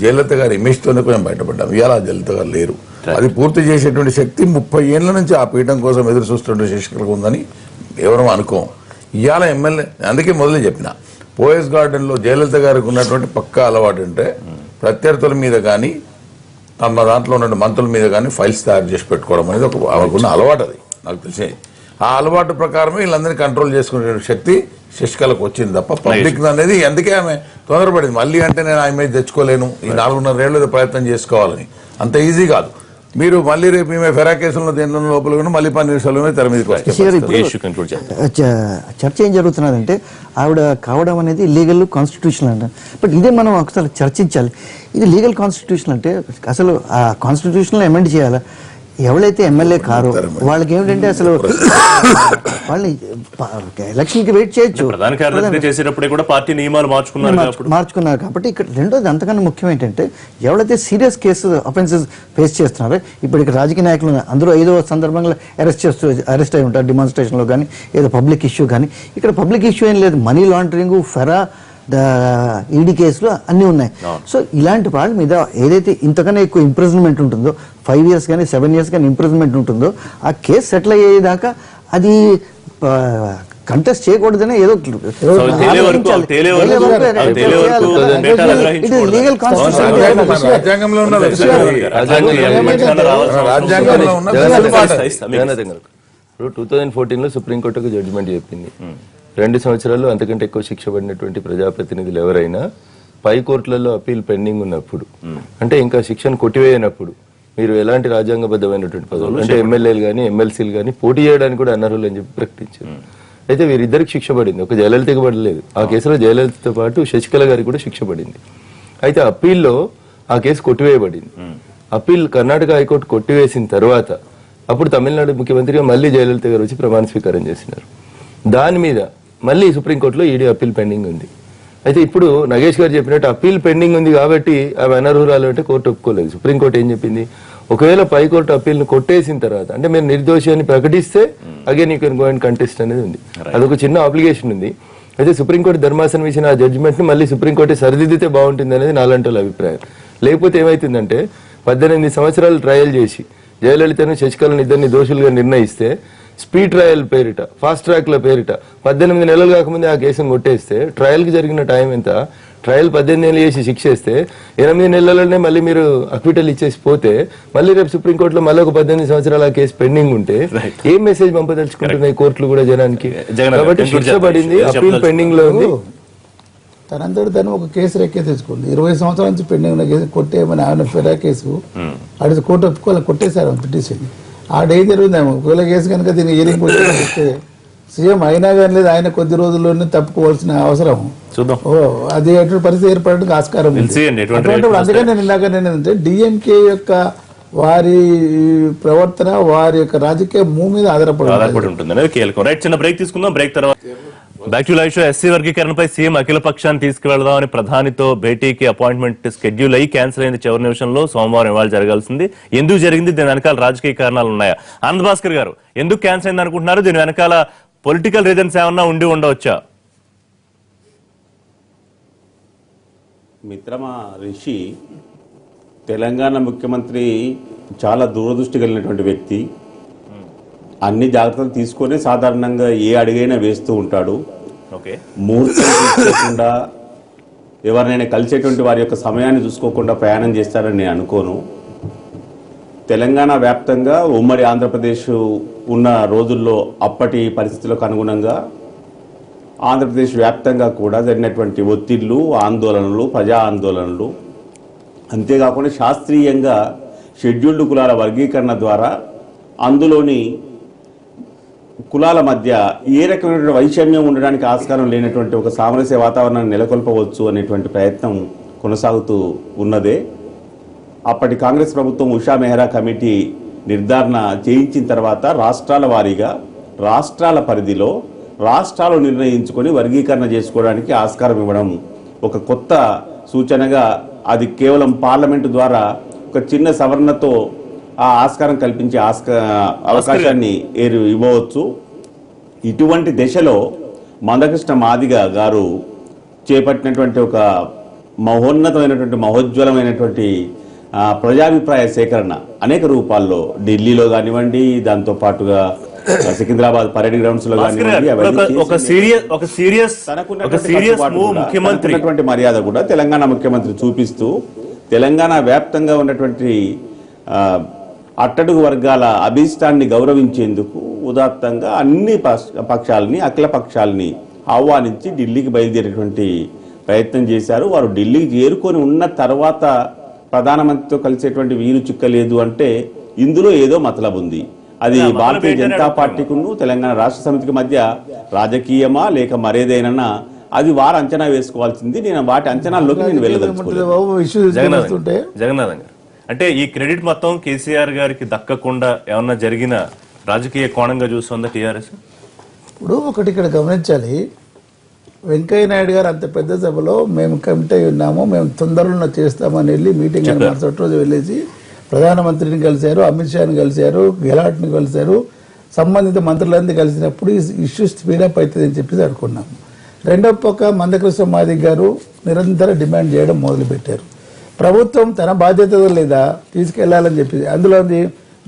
జయలలిత గారి ఇమేజ్ తోనే కొంచెం బయటపడ్డాం. ఇవాళ జయలలిత గారు లేరు. అది పూర్తి చేసేటువంటి శక్తి 30 ఏళ్ల నుంచి ఆ పీఠం కోసం ఎదురు చూస్తున్న శశికళకు ఉందని ఎవరూ అనుకోం. ఇవాళ ఎమ్మెల్యే, అందుకే మొదలే చెప్పిన, పోయస్ గార్డెన్ లో జయలలిత గారికి ఉన్నటువంటి పక్కా అలవాటు అంటే ప్రత్యర్థుల మీద కానీ తమ దాంట్లో ఉన్న మంత్రుల మీద కానీ ఫైల్స్ తయారు చేసి పెట్టుకోవడం అనేది ఒక ఆమెకున్న అలవాటు. అది నాకు తెలిసి ఆ అలవాటు ప్రకారమే వీళ్ళందరినీ కంట్రోల్ చేసుకునే శక్తి శశికళకు వచ్చింది తప్ప పబ్లిక్ అనేది. అందుకే ఆమె తొందరపడింది. మళ్ళీ అంటే నేను ఆ ఇమేజ్ తెచ్చుకోలేను, ఈ 4.5 ఏళ్ళు ప్రయత్నం చేసుకోవాలని. అంత ఈజీ కాదు. మీరు మళ్ళీ రేపు ఈమె ఫెరా కేసులో దేంట్లో లోపల మళ్ళీ పన్నీర్ సెల్వమే తెర మీదకి వస్తారు. చర్చ ఏం జరుగుతున్నదంటే ఆవిడ కావడం అనేది లీగల్ కాన్స్టిట్యూషనల్ అంట. బట్ ఇదే మనం ఒకసారి చర్చించాలి. ఇది లీగల్ కాన్స్టిట్యూషన్ అంటే అసలు ఆ కాన్స్టిట్యూషన్ అమెండ్ చేయాలా? ఎవరైతే ఎమ్మెల్యే కారో వాళ్ళకి ఏమిటంటే అసలు వాళ్ళని ఎలక్షన్ కి వెయిట్ చేయొచ్చు. ప్రధాన కార్యదర్శి చేసేటప్పుడే కూడా పార్టీ నియమాలు మార్చుకున్నారు కాబట్టి ఇక్కడ రెండోది అంతకన్నా ముఖ్యం ఏంటంటే ఎవరైతే సీరియస్ కేసు అఫెన్సెస్ ఫేస్ చేస్తున్నారో ఇప్పుడు ఇక్కడ రాజకీయ నాయకులు అందరూ ఏదో సందర్భంగా అరెస్ట్ అయి ఉంటారు, డిమాన్స్ట్రేషన్లో కానీ ఏదో పబ్లిక్ ఇష్యూ కానీ. ఇక్కడ పబ్లిక్ ఇష్యూ ఏం లేదు, మనీ లాండరింగ్, ఫెరా, ఈడీ కేసులు అన్నీ ఉన్నాయి. సో ఇలాంటి వాళ్ళ మీద ఏదైతే ఇంతకన్నా ఎక్కువ ఇంప్రిజన్మెంట్ ఉంటుందో 5 years కానీ 7 years కానీ ఇంప్రిజన్మెంట్ ఉంటుందో ఆ కేసు సెటిల్ అయ్యేదాకా అది కంటెస్ట్ చేయకూడదని ఏదో లీగల్ రాజ్యాంగంలో ఉన్న ఇప్పుడు 2014లో సుప్రీంకోర్టుకు జడ్జిమెంట్ చెప్పింది 2 సంవత్సరాలు అంతకంటే ఎక్కువ శిక్ష పడినటువంటి ప్రజాప్రతినిధులు ఎవరైనా పై కోర్టులలో అప్పీల్ పెండింగ్ ఉన్నప్పుడు, అంటే ఇంకా శిక్షను కొట్టివేయనప్పుడు మీరు ఎలాంటి రాజ్యాంగబద్ధమైనటువంటి పదవులు అంటే ఎమ్మెల్యేలు కానీ ఎమ్మెల్సీలు కానీ పోటీ చేయడానికి కూడా అనర్హులు అని చెప్పి ప్రకటించారు. అయితే వీరిద్దరికి శిక్ష పడింది, ఒక జయలలితకి పడలేదు. ఆ కేసులో జయలలితతో పాటు శశికళ గారికి కూడా శిక్ష పడింది. అయితే అప్పీల్లో ఆ కేసు కొట్టివేయబడింది. అప్పీల్ కర్ణాటక హైకోర్టు కొట్టివేసిన తర్వాత అప్పుడు తమిళనాడు ముఖ్యమంత్రిగా మళ్ళీ జయలలిత గారు వచ్చి ప్రమాణ స్వీకారం చేసినారు. దాని మీద మళ్ళీ సుప్రీంకోర్టులో ఈడీ అప్పీల్ పెండింగ్ ఉంది. అయితే ఇప్పుడు నగేష్ గారు చెప్పినట్టు అప్పీల్ పెండింగ్ ఉంది కాబట్టి అవి అనర్హురాలు అంటే కోర్టు ఒప్పుకోలేదు. సుప్రీంకోర్టు ఏం చెప్పింది, ఒకవేళ పై కోర్టు అప్పీల్ని కొట్టేసిన తర్వాత అంటే మీరు నిర్దోషి అని ప్రకటిస్తే again you can go and contest అనేది ఉంది. అదొక చిన్న అప్లికేషన్ ఉంది. అయితే సుప్రీంకోర్టు ధర్మాసనం ఇచ్చిన ఆ జడ్జిమెంట్ ని మళ్ళీ సుప్రీంకోర్టు సరిదిద్దితే బాగుంటుంది అనేది నాలంటి అభిప్రాయం. లేకపోతే ఏమైతుందంటే 18 సంవత్సరాలు ట్రయల్ చేసి జయలలితను శశికళను ఇద్దరిని దోషులుగా నిర్ణయిస్తే స్పీడ్ ట్రయల్ పేరిట ఫాస్ట్ ట్రాక్ లో పేరిట 18 నెలలు కాకముందే ఆ కేసును కొట్టేస్తే ట్రయల్ కి జరిగిన టైం ఎంత, ట్రయల్ 18 నెలలు చేసి శిక్ష వేస్తే 8 నెలలనే మళ్ళీ మీరు అక్విటల్ ఇచ్చేసి పోతే మళ్ళీ రేపు సుప్రీంకోర్టులో మళ్ళీ ఒక 18 సంవత్సరాల కేసు పెండింగ్ ఉంటే ఏం మెసేజ్ పంపదలుచుకుంటున్నాయి కోర్టులు కూడా జనానికి? కాబట్టి శిక్ష పడింది, అప్పీల్ పెండింగ్ లో ఉంది. తనంతటి తను ఒక కేసు రెక్కే తెచ్చుకోండి. 20 సంవత్సరాల నుంచి పెండింగ్ ఉన్న కేసు కొట్టేయమని ఆయన ఫెరా కేసు అడిగి కోర్టు ఒప్పుకోవాలి, కొట్టేశారు పిటిషన్. ఆడేం జరుగుతుందేమో ఒకవేళ కేసు కనుక దీన్ని హీరింగ్ కొట్టే సీఎం అయినా కానీ లేదు, ఆయన కొద్ది రోజుల్లోనే తప్పుకోవాల్సిన అవసరం అది ఎటువంటి పరిస్థితి ఏర్పడడానికి ఆస్కారం ఉంది. అందుకని నేను ఇందాక ఏంటంటే డిఎంకే యొక్క వారి ప్రవర్తన వారి యొక్క రాజకీయ మూవ్ మీద ఆధారపడి ఉంటుంది కీలకం. రైట్, చిన్న బ్రేక్ తీసుకుందాం. బ్రేక్ తర్వాత back to live show. SC వర్గీకరణపై సీఎం అఖిల పక్షాన్ని తీసుకువెళ్దామని ప్రధానితో భేటీకి అపాయింట్మెంట్ షెడ్యూల్ అయ్యి క్యాన్సిల్ అయింది. చివరి నిమిషంలో సోమవారం ఇవాళ జరగాల్సింది. ఎందుకు జరిగింది, దీని వెనకాల రాజకీయ కారణాలు ఉన్నాయా? ఆనంద్ భాస్కర్ గారు, ఎందుకు క్యాన్సిల్ అయింది అనుకుంటున్నారు? దీని వెనకాల పొలిటికల్ రీజన్స్ ఏమన్నా ఉండవచ్చా? మిత్రమా రిషి, తెలంగాణ ముఖ్యమంత్రి చాలా దూరదృష్టి కలిగినటువంటి వ్యక్తి. అన్ని జాగ్రత్తలు తీసుకొని సాధారణంగా ఏ అడుగైనా వేస్తూ ఉంటాడు. ముహూర్తం చూసుకోకుండా ఎవరినైనా కలిసేటువంటి వారి యొక్క సమయాన్ని చూసుకోకుండా ప్రయాణం చేస్తారని నేను అనుకోను. తెలంగాణ వ్యాప్తంగా ఉమ్మడి ఆంధ్రప్రదేశ్ ఉన్న రోజుల్లో అప్పటి పరిస్థితులకు అనుగుణంగా ఆంధ్రప్రదేశ్ వ్యాప్తంగా కూడా జరిగినటువంటి ఒత్తిళ్లు, ఆందోళనలు, ప్రజా ఆందోళనలు, అంతేకాకుండా శాస్త్రీయంగా షెడ్యూల్డ్ కులాల వర్గీకరణ ద్వారా అందులోని కులాల మధ్య ఏ రకమైన వైషమ్యం ఉండడానికి ఆస్కారం లేనటువంటి ఒక సామరస్య వాతావరణాన్ని నెలకొల్పవచ్చు అనేటువంటి ప్రయత్నం కొనసాగుతూ ఉన్నదే. అప్పటి కాంగ్రెస్ ప్రభుత్వం ఉషా మెహ్రా కమిటీ నిర్ధారణ చేయించిన తర్వాత రాష్ట్రాల వారీగా రాష్ట్రాల పరిధిలో రాష్ట్రాలు నిర్ణయించుకొని వర్గీకరణ చేసుకోవడానికి ఆస్కారం ఇవ్వడం ఒక కొత్త సూచనగా, అది కేవలం పార్లమెంటు ద్వారా ఒక చిన్న సవరణతో ఆ ఆస్కారం కల్పించే అవకాశాన్ని ఇవ్వవచ్చు. ఇటువంటి దశలో మందకృష్ణ మాదిగ గారు చేపట్టినటువంటి ఒక మహోన్నతమైనటువంటి మహోజ్వలమైనటువంటి ప్రజాభిప్రాయ సేకరణ అనేక రూపాల్లో ఢిల్లీలో కానివ్వండి, దాంతో పాటుగా సికింద్రాబాద్ పరేడ్ గ్రౌండ్స్ లో కానివ్వండి, మర్యాద కూడా తెలంగాణ ముఖ్యమంత్రి చూపిస్తూ తెలంగాణ వ్యాప్తంగా ఉన్నటువంటి అట్టడుగు వర్గాల అభీష్టాన్ని గౌరవించేందుకు ఉదాత్తంగా అన్ని పక్షాలని, అఖిల పక్షాలని ఆహ్వానించి ఢిల్లీకి బయలుదేరేటువంటి ప్రయత్నం చేశారు. వారు ఢిల్లీకి చేరుకొని ఉన్న తర్వాత ప్రధానమంత్రితో కలిసేటువంటి వీలు చిక్కలేదు అంటే ఇందులో ఏదో మతలబు ఉంది. అది భారతీయ జనతా పార్టీకును తెలంగాణ రాష్ట్ర సమితికి మధ్య రాజకీయమా లేక మరేదైనా అది వారు అంచనా వేసుకోవాల్సింది. నేను వాటి అంచనాల్లోకి నేను వెళ్ళదలుచుకోలేదు. బాబు ఇష్యూ తీసుకొస్తుంటే జగన్నాథం గారు, అంటే ఈ క్రెడిట్ మొత్తం కేసీఆర్ గారికి దక్కకుండా ఏమన్నా జరిగిన రాజకీయ కోణంగా చూస్తుందా టీఆర్ఎస్? ఇప్పుడు ఒకటి ఇక్కడ గమనించాలి, వెంకయ్య నాయుడు గారు అంత పెద్ద సభలో మేము కమిట్ అయి ఉన్నాము, మేము తొందరలో చేస్తామని వెళ్ళి మీటింగ్ అని మరుసటి రోజు వెళ్ళేసి ప్రధానమంత్రిని కలిశారు, అమిత్ షాని కలిశారు, గెలాట్ని కలిశారు, సంబంధిత మంత్రులందరూ కలిసినప్పుడు ఈ ఇష్యూ స్పీడప్ అవుతుంది అని చెప్పేసి అనుకున్నాము. రెండో పక్క మందకృష్ణ మాదిక్ గారు నిరంతర డిమాండ్ చేయడం మొదలుపెట్టారు. ప్రభుత్వం తన బాధ్యత లేదా తీసుకెళ్లాలని చెప్పి అందులో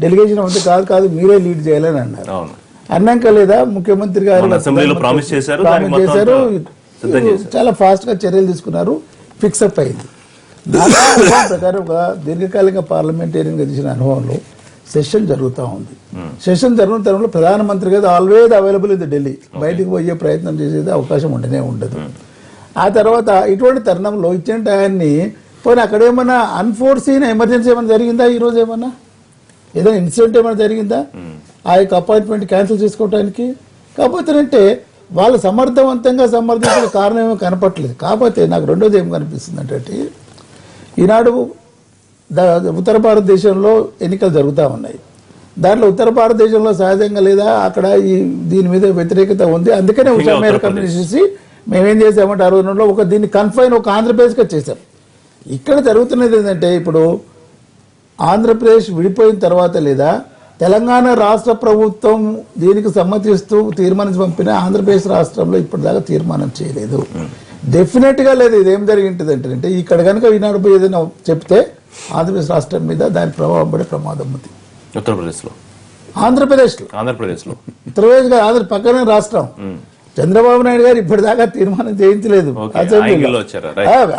డెలిగేషన్ ఉంది, కాదు మీరే లీడ్ చేయాలని అన్నారు. అన్నాక లేదా ముఖ్యమంత్రి గారు ప్రామిస్ చేశారు, చాలా ఫాస్ట్ గా చర్యలు తీసుకున్నారు, ఫిక్సప్ అయింది. నా అనుభవం ప్రకారం ఒక దీర్ఘకాలిక పార్లమెంటేరియన్ గా తీసిన అనుభవంలో సెషన్ జరుగుతూ ఉంది. సెషన్ జరుగుతున్న తరుణంలో ప్రధానమంత్రి గారు ఆల్వేజ్ అవైలబుల్ ఇన్ ఢిల్లీ, బయటికి పోయే ప్రయత్నం చేసేది అవకాశం ఉండనే ఉండదు. ఆ తర్వాత ఇటువంటి తరుణంలో ఇచ్చిన టయాన్ని పోనీ అక్కడ ఏమన్నా అన్ఫోర్సీన్ ఎమర్జెన్సీ ఏమైనా జరిగిందా, ఈ రోజు ఏమన్నా ఏదైనా ఇన్సిడెంట్ ఏమైనా జరిగిందా ఆ యొక్క అపాయింట్మెంట్ క్యాన్సిల్ చేసుకోవడానికి? కాకపోతే అంటే వాళ్ళు సమర్థవంతంగా సమర్థించిన కారణం ఏమో కనపట్లేదు. కాకపోతే నాకు రెండోది ఏం కనిపిస్తుంది అంటే, ఈనాడు ఉత్తర భారతదేశంలో ఎన్నికలు జరుగుతూ ఉన్నాయి. దాంట్లో ఉత్తర భారతదేశంలో సహజంగా లేదా అక్కడ దీని మీద వ్యతిరేకత ఉంది. అందుకనే ఉషా మేర కమిటీ చేసి మేమేం చేసామంటే 62లో ఒక దీన్ని కన్ఫైన్ ఒక ఆంధ్రప్రదేశ్గా చేశాం. ఇక్కడ జరుగుతున్నది ఏంటంటే, ఇప్పుడు ఆంధ్రప్రదేశ్ విడిపోయిన తర్వాత లేదా తెలంగాణ రాష్ట్ర ప్రభుత్వం దీనికి సమ్మతిస్తూ తీర్మానం పంపిన ఆంధ్రప్రదేశ్ రాష్ట్రంలో ఇప్పటిదాకా తీర్మానం చేయలేదు. డెఫినెట్ గా లేదు. ఇదేం జరిగింటుంది అంటే ఇక్కడ కనుక ఈనాడు ఏదైనా చెప్తే ఆంధ్రప్రదేశ్ రాష్ట్రం మీద దాని ప్రభావం పడే ప్రమాదం ఉంది. ఆంధ్రప్రదేశ్ లో ఉత్తరప్రదేశ్ పక్కనే రాష్ట్రం. చంద్రబాబు నాయుడు గారు ఇప్పటిదాకా తీర్మానం చేయించలేదు.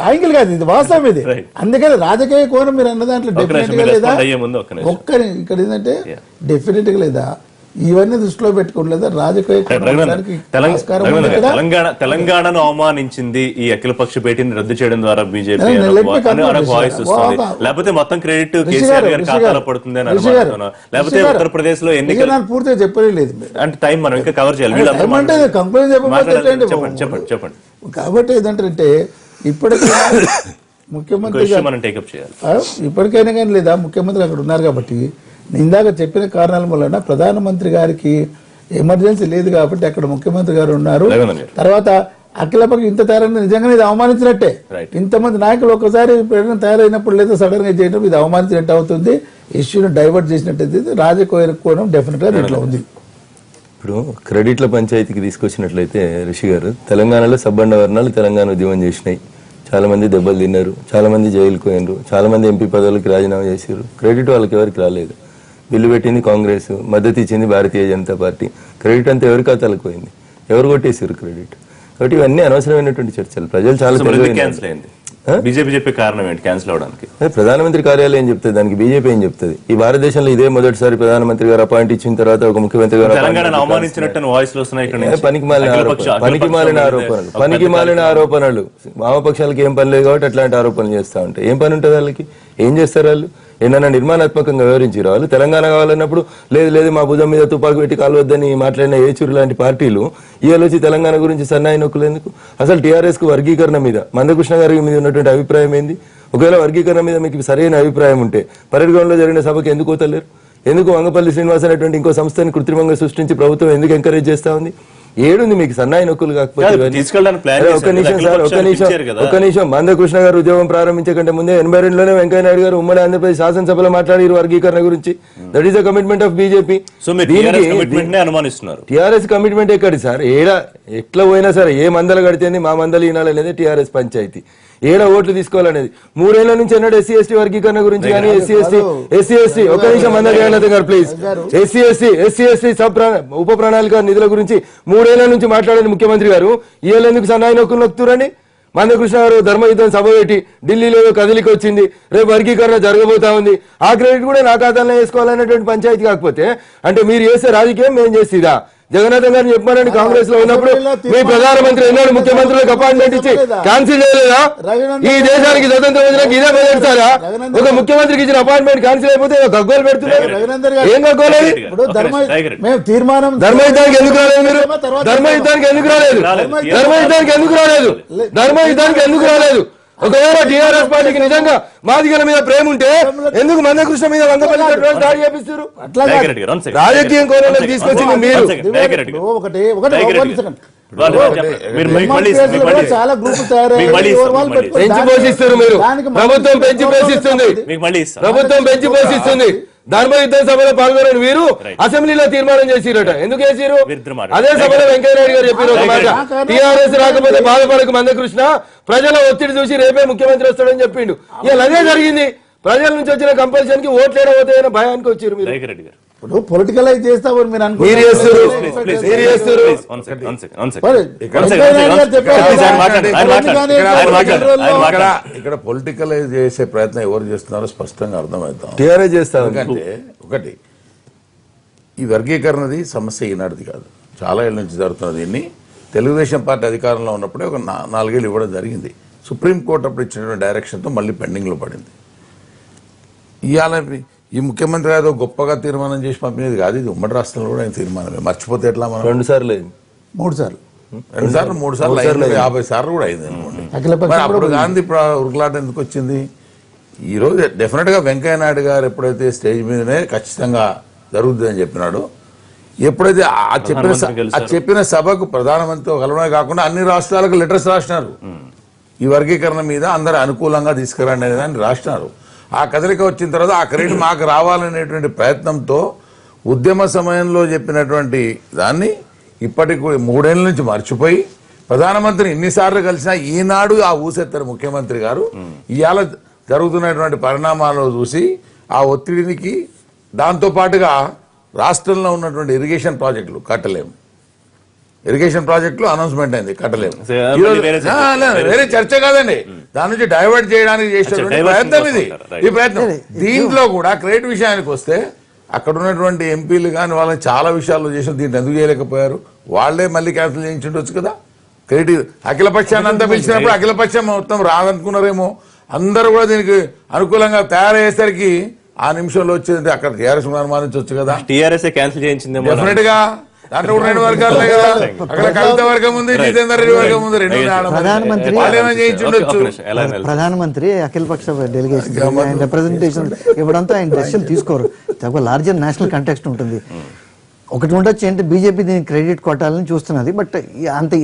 యాంగిల్ కాదు, ఇది వాస్తవం ఇది. అందుకని రాజకీయ కోణం మీరు అన్న దాంట్లో డెఫినెట్ గా లేదా ఇక్కడ ఏంటంటే డెఫినెట్ గా లేదా ఇవన్నీ దృష్టిలో పెట్టుకోవట్లేదు. రాజకీయ తెలంగాణను అవమానించింది ఈ అఖిలపక్ష భేటీని రద్దు చేయడం ద్వారా బీజేపీ, లేకపోతే మొత్తం క్రెడిట్ కేసీఆర్ గారి ఖాతాలో పడుతుంది అని అనుకుంటున్నా, లేకపోతే ఉత్తరప్రదేశ్ లో ఎన్నికలు పూర్తిగా చెప్పలేదు అంటే టైం మనం ఇంకా కవర్ చేయాలి. చెప్పండి. కాబట్టి ఏంటంటే ఇప్పటికైనా ముఖ్యమంత్రి మనం టేకప్ చేయాలి. ఇప్పటికైనా కానీ లేదా ముఖ్యమంత్రి అక్కడ ఉన్నారు కాబట్టి ఇందాక చెప్పిన కారణాల వలన ప్రధానమంత్రి గారికి ఎమర్జెన్సీ లేదు కాబట్టి అక్కడ ముఖ్యమంత్రి గారు ఉన్నారు. తర్వాత అఖిలపక్ష ఇంత తయారైన నిజంగానే ఇది అవమానించినట్టే. ఇంతమంది నాయకులు ఒకసారి తయారైనప్పుడు లేదా సడన్ గా చేయడం ఇది అవమానించినట్టు అవుతుంది, ఇష్యూని డైవర్ట్ చేసినట్టు. రాజకీయ కోణం డెఫినెట్ గా దీంట్లో ఉంది. ఇప్పుడు క్రెడిట్ల పంచాయతీకి తీసుకొచ్చినట్లయితే రిషి గారు, తెలంగాణలో సబ్బండ వర్ణాలు తెలంగాణ ఉద్యమం చేసినాయి, చాలా మంది దెబ్బలు తిన్నారు, చాలా మంది జైలుకు పోయినారు, చాలా మంది ఎంపీ పదవులకు రాజీనామా చేశారు. క్రెడిట్ వాళ్ళకి ఎవరికి రాలేదు. బిల్లు పెట్టింది కాంగ్రెస్, మద్దతు ఇచ్చింది భారతీయ జనతా పార్టీ. క్రెడిట్ అంతా ఎవరి ఖాతాలకు పోయింది, ఎవరు కొట్టేసారు క్రెడిట్. కాబట్టి ఇవన్నీ అనవసరమైనటువంటి చర్చలు. ప్రజలు చాలా బీజేపీ చెప్పే కారణం ఏంటి క్యాన్సిల్ అవడానికి? ప్రధానమంత్రి కార్యాలయం చెప్తుంది, దానికి బీజేపీ ఏం చెప్తుంది? ఈ భారతదేశంలో ఇదే మొదటిసారి ప్రధానమంత్రి గారు అపాయింట్ ఇచ్చిన తర్వాత ఒక ముఖ్యమంత్రి గారు పనికి మాలిన ఆరోపణలు వామపక్షాలకు ఏం పని లేదు కాబట్టి అట్లాంటి ఆరోపణలు చేస్తా ఉంటాయి. ఏం పని ఉంటుంది వాళ్ళకి? ఏం చేస్తారు వాళ్ళు? ఏమన్నా నిర్మాణాత్మకంగా వివరించారు వాళ్ళు? తెలంగాణ కావాలన్నప్పుడు లేదు మా భుజం మీద తుపాకు పెట్టి కాలవద్దని మాట్లాడిన ఏచూరు లాంటి పార్టీలు ఇవాళ వచ్చి తెలంగాణ గురించి సన్నాయి నొక్కులు ఎందుకు? అసలు టీఆర్ఎస్ కు వర్గీకరణ మీద మందకృష్ణ గారి మీద ఉన్నటువంటి అభిప్రాయం ఏంది? ఒకవేళ వర్గీకరణ మీద మీకు సరైన అభిప్రాయం ఉంటే పరేడ్గ్రౌండ్ లో జరిగిన సభకి ఎందుకు పోతలేరు? ఎందుకు వంగపల్లి శ్రీనివాస్ అనేటువంటి ఇంకో సంస్థని కృత్రిమంగా సృష్టించి ప్రభుత్వం ఎందుకు ఎంకరేజ్ చేస్తా ఉంది? ఏడుంది మీకు సన్నాయి నొక్కులు కాకపోతే? ఒక నిమిషం మందకృష్ణ గారు ఉద్యోగం ప్రారంభించే కంటే ముందే 82లోనే వెంకయ్య నాయుడు గారు ఉమ్మడి ఆంధ్రప్రదేశ్ శాసనసభలో మాట్లాడారు వర్గీకరణ గురించి. That is the commitment of BJP. TRS commitment ఎక్కడి సార్? ఎట్లా పోయినా సరే ఏ మందలు కడితేంది మా మందలు ఈనాలనేది టీఆర్ఎస్ పంచాయతీ. ఏడా ఓట్లు తీసుకోవాలనేది 3 ఏళ్ల నుంచి అన్నాడు ఎస్సీ ఎస్టీ వర్గీకరణ గురించి. కానీ ఎస్సీ ఎస్టీ ఒక నిమిషం మందకృష్ణ గారు ప్లీజ్, ఎస్సీ ఎస్టీ ఉప ప్రణాళిక నిధుల గురించి 3 ఏళ్ల నుంచి మాట్లాడని ముఖ్యమంత్రి గారు ఈ ఎందుకు సన్నాయి నొక్కులు నొక్కుతురని మందకృష్ణ గారు ధర్మయుద్ధం సభ పెట్టి ఢిల్లీలో కదిలికి వచ్చింది, రేపు వర్గీకరణ జరగబోతా ఉంది, ఆ క్రెడిట్ కూడా నా ఖాతాలో వేసుకోవాలనేటువంటి పంచాయతీ. కాకపోతే అంటే మీరు చేసే రాజకీయం మేము చేసేదా? జగన్నాథం గారిని చెప్పారని కాంగ్రెస్ లో ఉన్నప్పుడు మీ ప్రధానమంత్రి ఎన్నాడు ముఖ్యమంత్రులకు అపాయింట్మెంట్ ఇచ్చి క్యాన్సిల్ చేయలేదా? ఈ దేశానికి స్వతంత్రం వచ్చినాక ఇదే బయలుదేరుతారా? ఒక ముఖ్యమంత్రికి ఇచ్చిన అపాయింట్మెంట్ క్యాన్సిల్ అయిపోతే గగ్గోలు పెడుతున్నారు. ఏం గగ్గోలేదు? మేము తీర్మానం ధర్మయుద్ధానికి ఎందుకు రాలేదు మీరు? ధర్మయుద్ధానికి ఎందుకు రాలేదు? ధర్మయుద్ధానికి ఎందుకు రాలేదు? ధర్మయుద్ధానికి ఎందుకు రాలేదు? ఒకవేళ టీఆర్ఎస్ పార్టీకి నిజంగా మాదిగల మీద ప్రేమ ఉంటే ఎందుకు మందకృష్ణ మీద వందపల్లి దాడి చేపిస్తారు? రాజకీయం కోణంలో తీసుకొచ్చింది మీరు. చాలా గ్రూపులు తయారయ్యాయి. పెంచి పోషిస్తారు మీరు. ప్రభుత్వం పెంచి పోషిస్తుంది. ప్రభుత్వం పెంచి పోషిస్తుంది. ధర్మయుద్ధం సభలో పాల్గొనని వీరు అసెంబ్లీలో తీర్మానం చేసిరట. ఎందుకు చేసిరు? అదే సభలో వెంకయ్యనాయుడు గారు చెప్పారు ఒక మాట, టీఆర్ఎస్ రాకపోతే బాధపడకు మందకృష్ణ, ప్రజల ఒత్తిడి చూసి రేపే ముఖ్యమంత్రి వస్తాడని చెప్పిండు. ఇలా అదే జరిగింది. ప్రజల నుంచి వచ్చిన కంపల్షన్ కి ఓట్లు ఏడవుతాయన్న భయానికి వచ్చారు మీరు. ఇప్పుడు పొలిటికలైజ్ చేస్తామని మీరు ఇక్కడ పొలిటికలైజ్ చేసే ప్రయత్నం ఎవరు చేస్తున్నారో స్పష్టంగా అర్థమవుతాం. టీఆర్ఎస్ చేస్తారు. ఎందుకంటే ఒకటి, ఈ వర్గీకరణది సమస్య ఈనాటిది కాదు, చాలా ఏళ్ళ నుంచి జరుగుతున్నది. దీన్ని తెలుగుదేశం పార్టీ అధికారంలో ఉన్నప్పుడే ఒక 4 ఏళ్ళు ఇవ్వడం జరిగింది. సుప్రీంకోర్టు అప్పుడు ఇచ్చినటువంటి డైరెక్షన్తో మళ్ళీ పెండింగ్లో పడింది. ఇవాళ ఈ ముఖ్యమంత్రి ఏదో గొప్పగా తీర్మానం చేసి పంపినది కాదు, ఇది ఉమ్మడి రాష్ట్రంలో కూడా ఆయన తీర్మానమే. మర్చిపోతే ఎట్లా? మనం 2 సార్లు 3 సార్లు 3 సార్లు 50 సార్లు కూడా అయింది అనుకోండి. అప్పుడు గాంధీ ఉరుకులాట ఎందుకు వచ్చింది? ఈ రోజు డెఫినెట్ గా వెంకయ్య నాయుడు గారు ఎప్పుడైతే స్టేజ్ మీదనే ఖచ్చితంగా జరుగుతుందని చెప్పినాడు, ఎప్పుడైతే ఆ చెప్పిన సభకు ప్రధానమంత్రితో కలవడమే కాకుండా అన్ని రాష్ట్రాలకు లెటర్స్ రాసినారు. ఈ వర్గీకరణ మీద అందరు అనుకూలంగా తీసుకురండి అనే దాన్ని రాసినారు. ఆ కదలిక వచ్చిన తర్వాత ఆ క్రెడిట్ మాకు రావాలనేటువంటి ప్రయత్నంతో ఉద్యమ సమయంలో చెప్పినటువంటి దాన్ని ఇప్పటికి 3 ఏళ్ల నుంచి మర్చిపోయి ప్రధానమంత్రిని ఎన్నిసార్లు కలిసినా ఈనాడు ఆ ఊసెత్తరు ముఖ్యమంత్రి గారు ఇవాళ జరుగుతున్నటువంటి పరిణామాలు చూసి ఆ ఒత్తిడికి, దాంతో పాటుగా రాష్ట్రంలో ఉన్నటువంటి ఇరిగేషన్ ప్రాజెక్టులు కట్టలేము. ఇరిగేషన్ ప్రాజెక్టులు అనౌన్స్మెంట్ అయింది, కట్టలేము. వేరే చర్చ కాదండి, దాని నుంచి డైవర్ట్ చేయడానికి చేసేటువంటి ప్రయత్నం ఇది. ఈ ప్రయత్నం దీంట్లో కూడా క్రెడిట్ విషయానికి వస్తే అక్కడ ఉన్నటువంటి ఎంపీలు కానీ వాళ్ళని చాలా విషయాల్లో చేసిన, దీంట్లో ఎందుకు చేయలేకపోయారు? వాళ్లే మళ్ళీ క్యాన్సిల్ చేయించుండొచ్చు కదా. క్రెడిట్ అఖిలపక్షాన్ని అంతా పిలిచినప్పుడు అఖిలపక్షం మొత్తం రాదనుకున్నారేమో. అందరూ కూడా దీనికి అనుకూలంగా తయారయ్యేసరికి ఆ నిమిషంలో వచ్చేది అక్కడ టీఆర్ఎస్ అనుమానించవచ్చు కదా. టీఆర్ఎస్ క్యాన్సిల్ చేయించింది డెఫినెట్ గా. దాంట్లో 2 వర్గాలు కదా, అక్కడ కవిత వర్గం ఉంది, జితేందర్ రెడ్డి వర్గం ఉంది. ప్రధానమంత్రి అఖిల పక్ష డెలిగేషన్ రిప్రజెంటేషన్ ఇవ్వడంతో ఆయన డెసిషన్ తీసుకోరు. లార్జర్ నేషనల్ కంటెక్స్ట్ ఉంటుంది. ఒకటి ఉండొచ్చు అంటే బీజేపీ దీనికి క్రెడిట్ కొట్టాలని చూస్తున్నది, బట్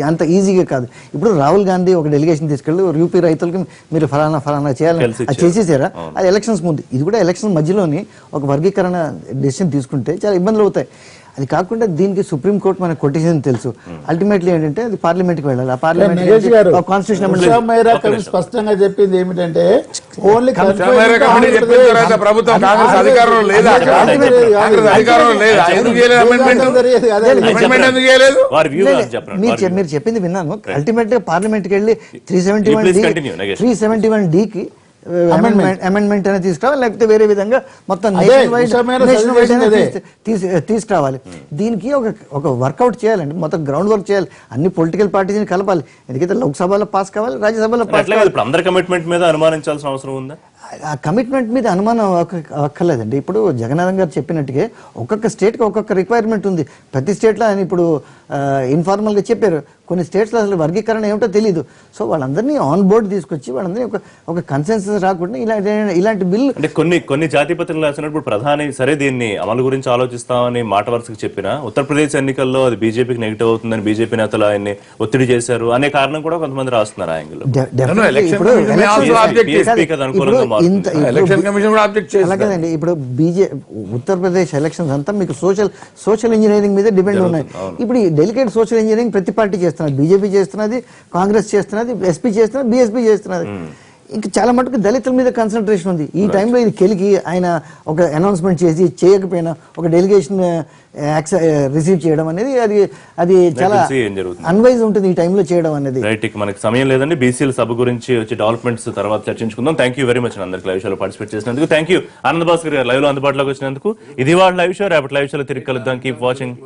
అంత ఈజీగా కాదు. ఇప్పుడు రాహుల్ గాంధీ ఒక డెలిగేషన్ తీసుకెళ్ళి యూపీ రైతులకి మీరు ఫలానా చేయాలని అది చేసేసారా? అది ఎలక్షన్స్ ముందు. ఇది కూడా ఎలక్షన్ మధ్యలోని ఒక వర్గీకరణ డెసిషన్ తీసుకుంటే చాలా ఇబ్బందులు అవుతాయి. అది కాకుండా దీనికి సుప్రీంకోర్టు మనకు కొట్టేసిందని తెలుసు. అల్టిమేట్లీ ఏంటంటే అది పార్లమెంట్ కి వెళ్ళాలి. ఆ పార్లమెంట్ కాన్స్టిట్యూషన్ స్పష్టంగా చెప్పింది ఏమిటంటే ఓన్లీ ప్రభుత్వం కాంగ్రెస్ అధికారంలో లేదా? మీరు చెప్పింది విన్నాను. అల్టిమేట్ గా పార్లమెంట్ కి వెళ్ళి 371D అమెండ్మెంట్ అనేది తీసుకురావాలి, లేకపోతే వేరే విధంగా మొత్తం తీసుకురావాలి. దీనికి ఒక వర్కౌట్ చేయాలండి, మొత్తం గ్రౌండ్ వర్క్ చేయాలి. అన్ని పొలిటికల్ పార్టీస్ కలపాలి. ఎందుకంటే లోక్సభలో పాస్ కావాలి, రాజ్యసభలో పాస్ కావాలి. అందరి కమిట్మెంట్ మీద అనుమానించాల్సిన అవసరం ఉందా? ఆ కమిట్మెంట్ మీద అనుమానం అక్కర్లేదండి. ఇప్పుడు జగన్నాథన్ గారు చెప్పినట్టుగా ఒక్కొక్క స్టేట్కి ఒక్కొక్క రిక్వైర్మెంట్ ఉంది. ప్రతి స్టేట్లో ఆయన ఇప్పుడు ఇన్ఫార్మల్గా చెప్పారు. కొన్ని స్టేట్స్లో అసలు వర్గీకరణ ఏమిటో తెలియదు. సో వాళ్ళందరినీ ఆన్ బోర్డ్ తీసుకొచ్చి వాళ్ళందరినీ ఒక కన్సెన్సస్ రాకుండా ఇలాంటి బిల్లు అంటే కొన్ని జాతిపత్రులు రాసినప్పుడు ప్రధాని సరే దీన్ని అమలు గురించి ఆలోచిస్తామని మాట వరుసకు చెప్పినా ఉత్తరప్రదేశ్ ఎన్నికల్లో అది బీజేపీకి నెగిటివ్ అవుతుందని బీజేపీ నేతలు ఆయన్ని ఒత్తిడి చేశారు అనే కారణం కూడా కొంతమంది రాస్తున్నారు. ఆ యాంగిల్ అలాగేనండి. ఇప్పుడు ఉత్తరప్రదేశ్ ఎలక్షన్స్ అంతా మీకు సోషల్ ఇంజనీరింగ్ మీద డిపెండ్ ఉన్నాయి. ఇప్పుడు ఈ డెలికేట్ సోషల్ ఇంజనీరింగ్ ప్రతి పార్టీ చేస్తున్నారు. బీజేపీ చేస్తున్నది, కాంగ్రెస్ చేస్తున్నది, ఎస్పీ చేస్తున్నది, బీఎస్పీ చేస్తున్నది. ఇంకా చాలా మటుకు దళితుల మీద కాన్సన్ట్రేషన్ ఉంది. ఈ టైంలో ఇది కెలికి ఆయన ఒక అనౌన్స్మెంట్ చేసి చేయకపోయినా ఒక డెలిగేషన్ రిసీవ్ చేయడం అనేది అది చాలా అన్వైజ్ ఉంటుంది ఈ టైంలో చేయడం అనేది. రైట్, మనకి సమయం లేదండి. బీసీల సభ గురించి వచ్చే డెవలప్మెంట్స్ తర్వాత చర్చించుకుందాం. థ్యాంక్ యూ వెరీ మచ్ అందరికి లైవ్ షోలో పార్టిసిపేట్ చేసినందుకు. థ్యాంక్ యూ ఆనంద్ భాస్కర్ గారు లైవ్ లో అందుబాటులోకి వచ్చినందుకు. ఇది వాళ్ళ లైవ్ షో. రేపటి లైవ్ షోలో తిరిగి కలుద్దాం. Keep watching.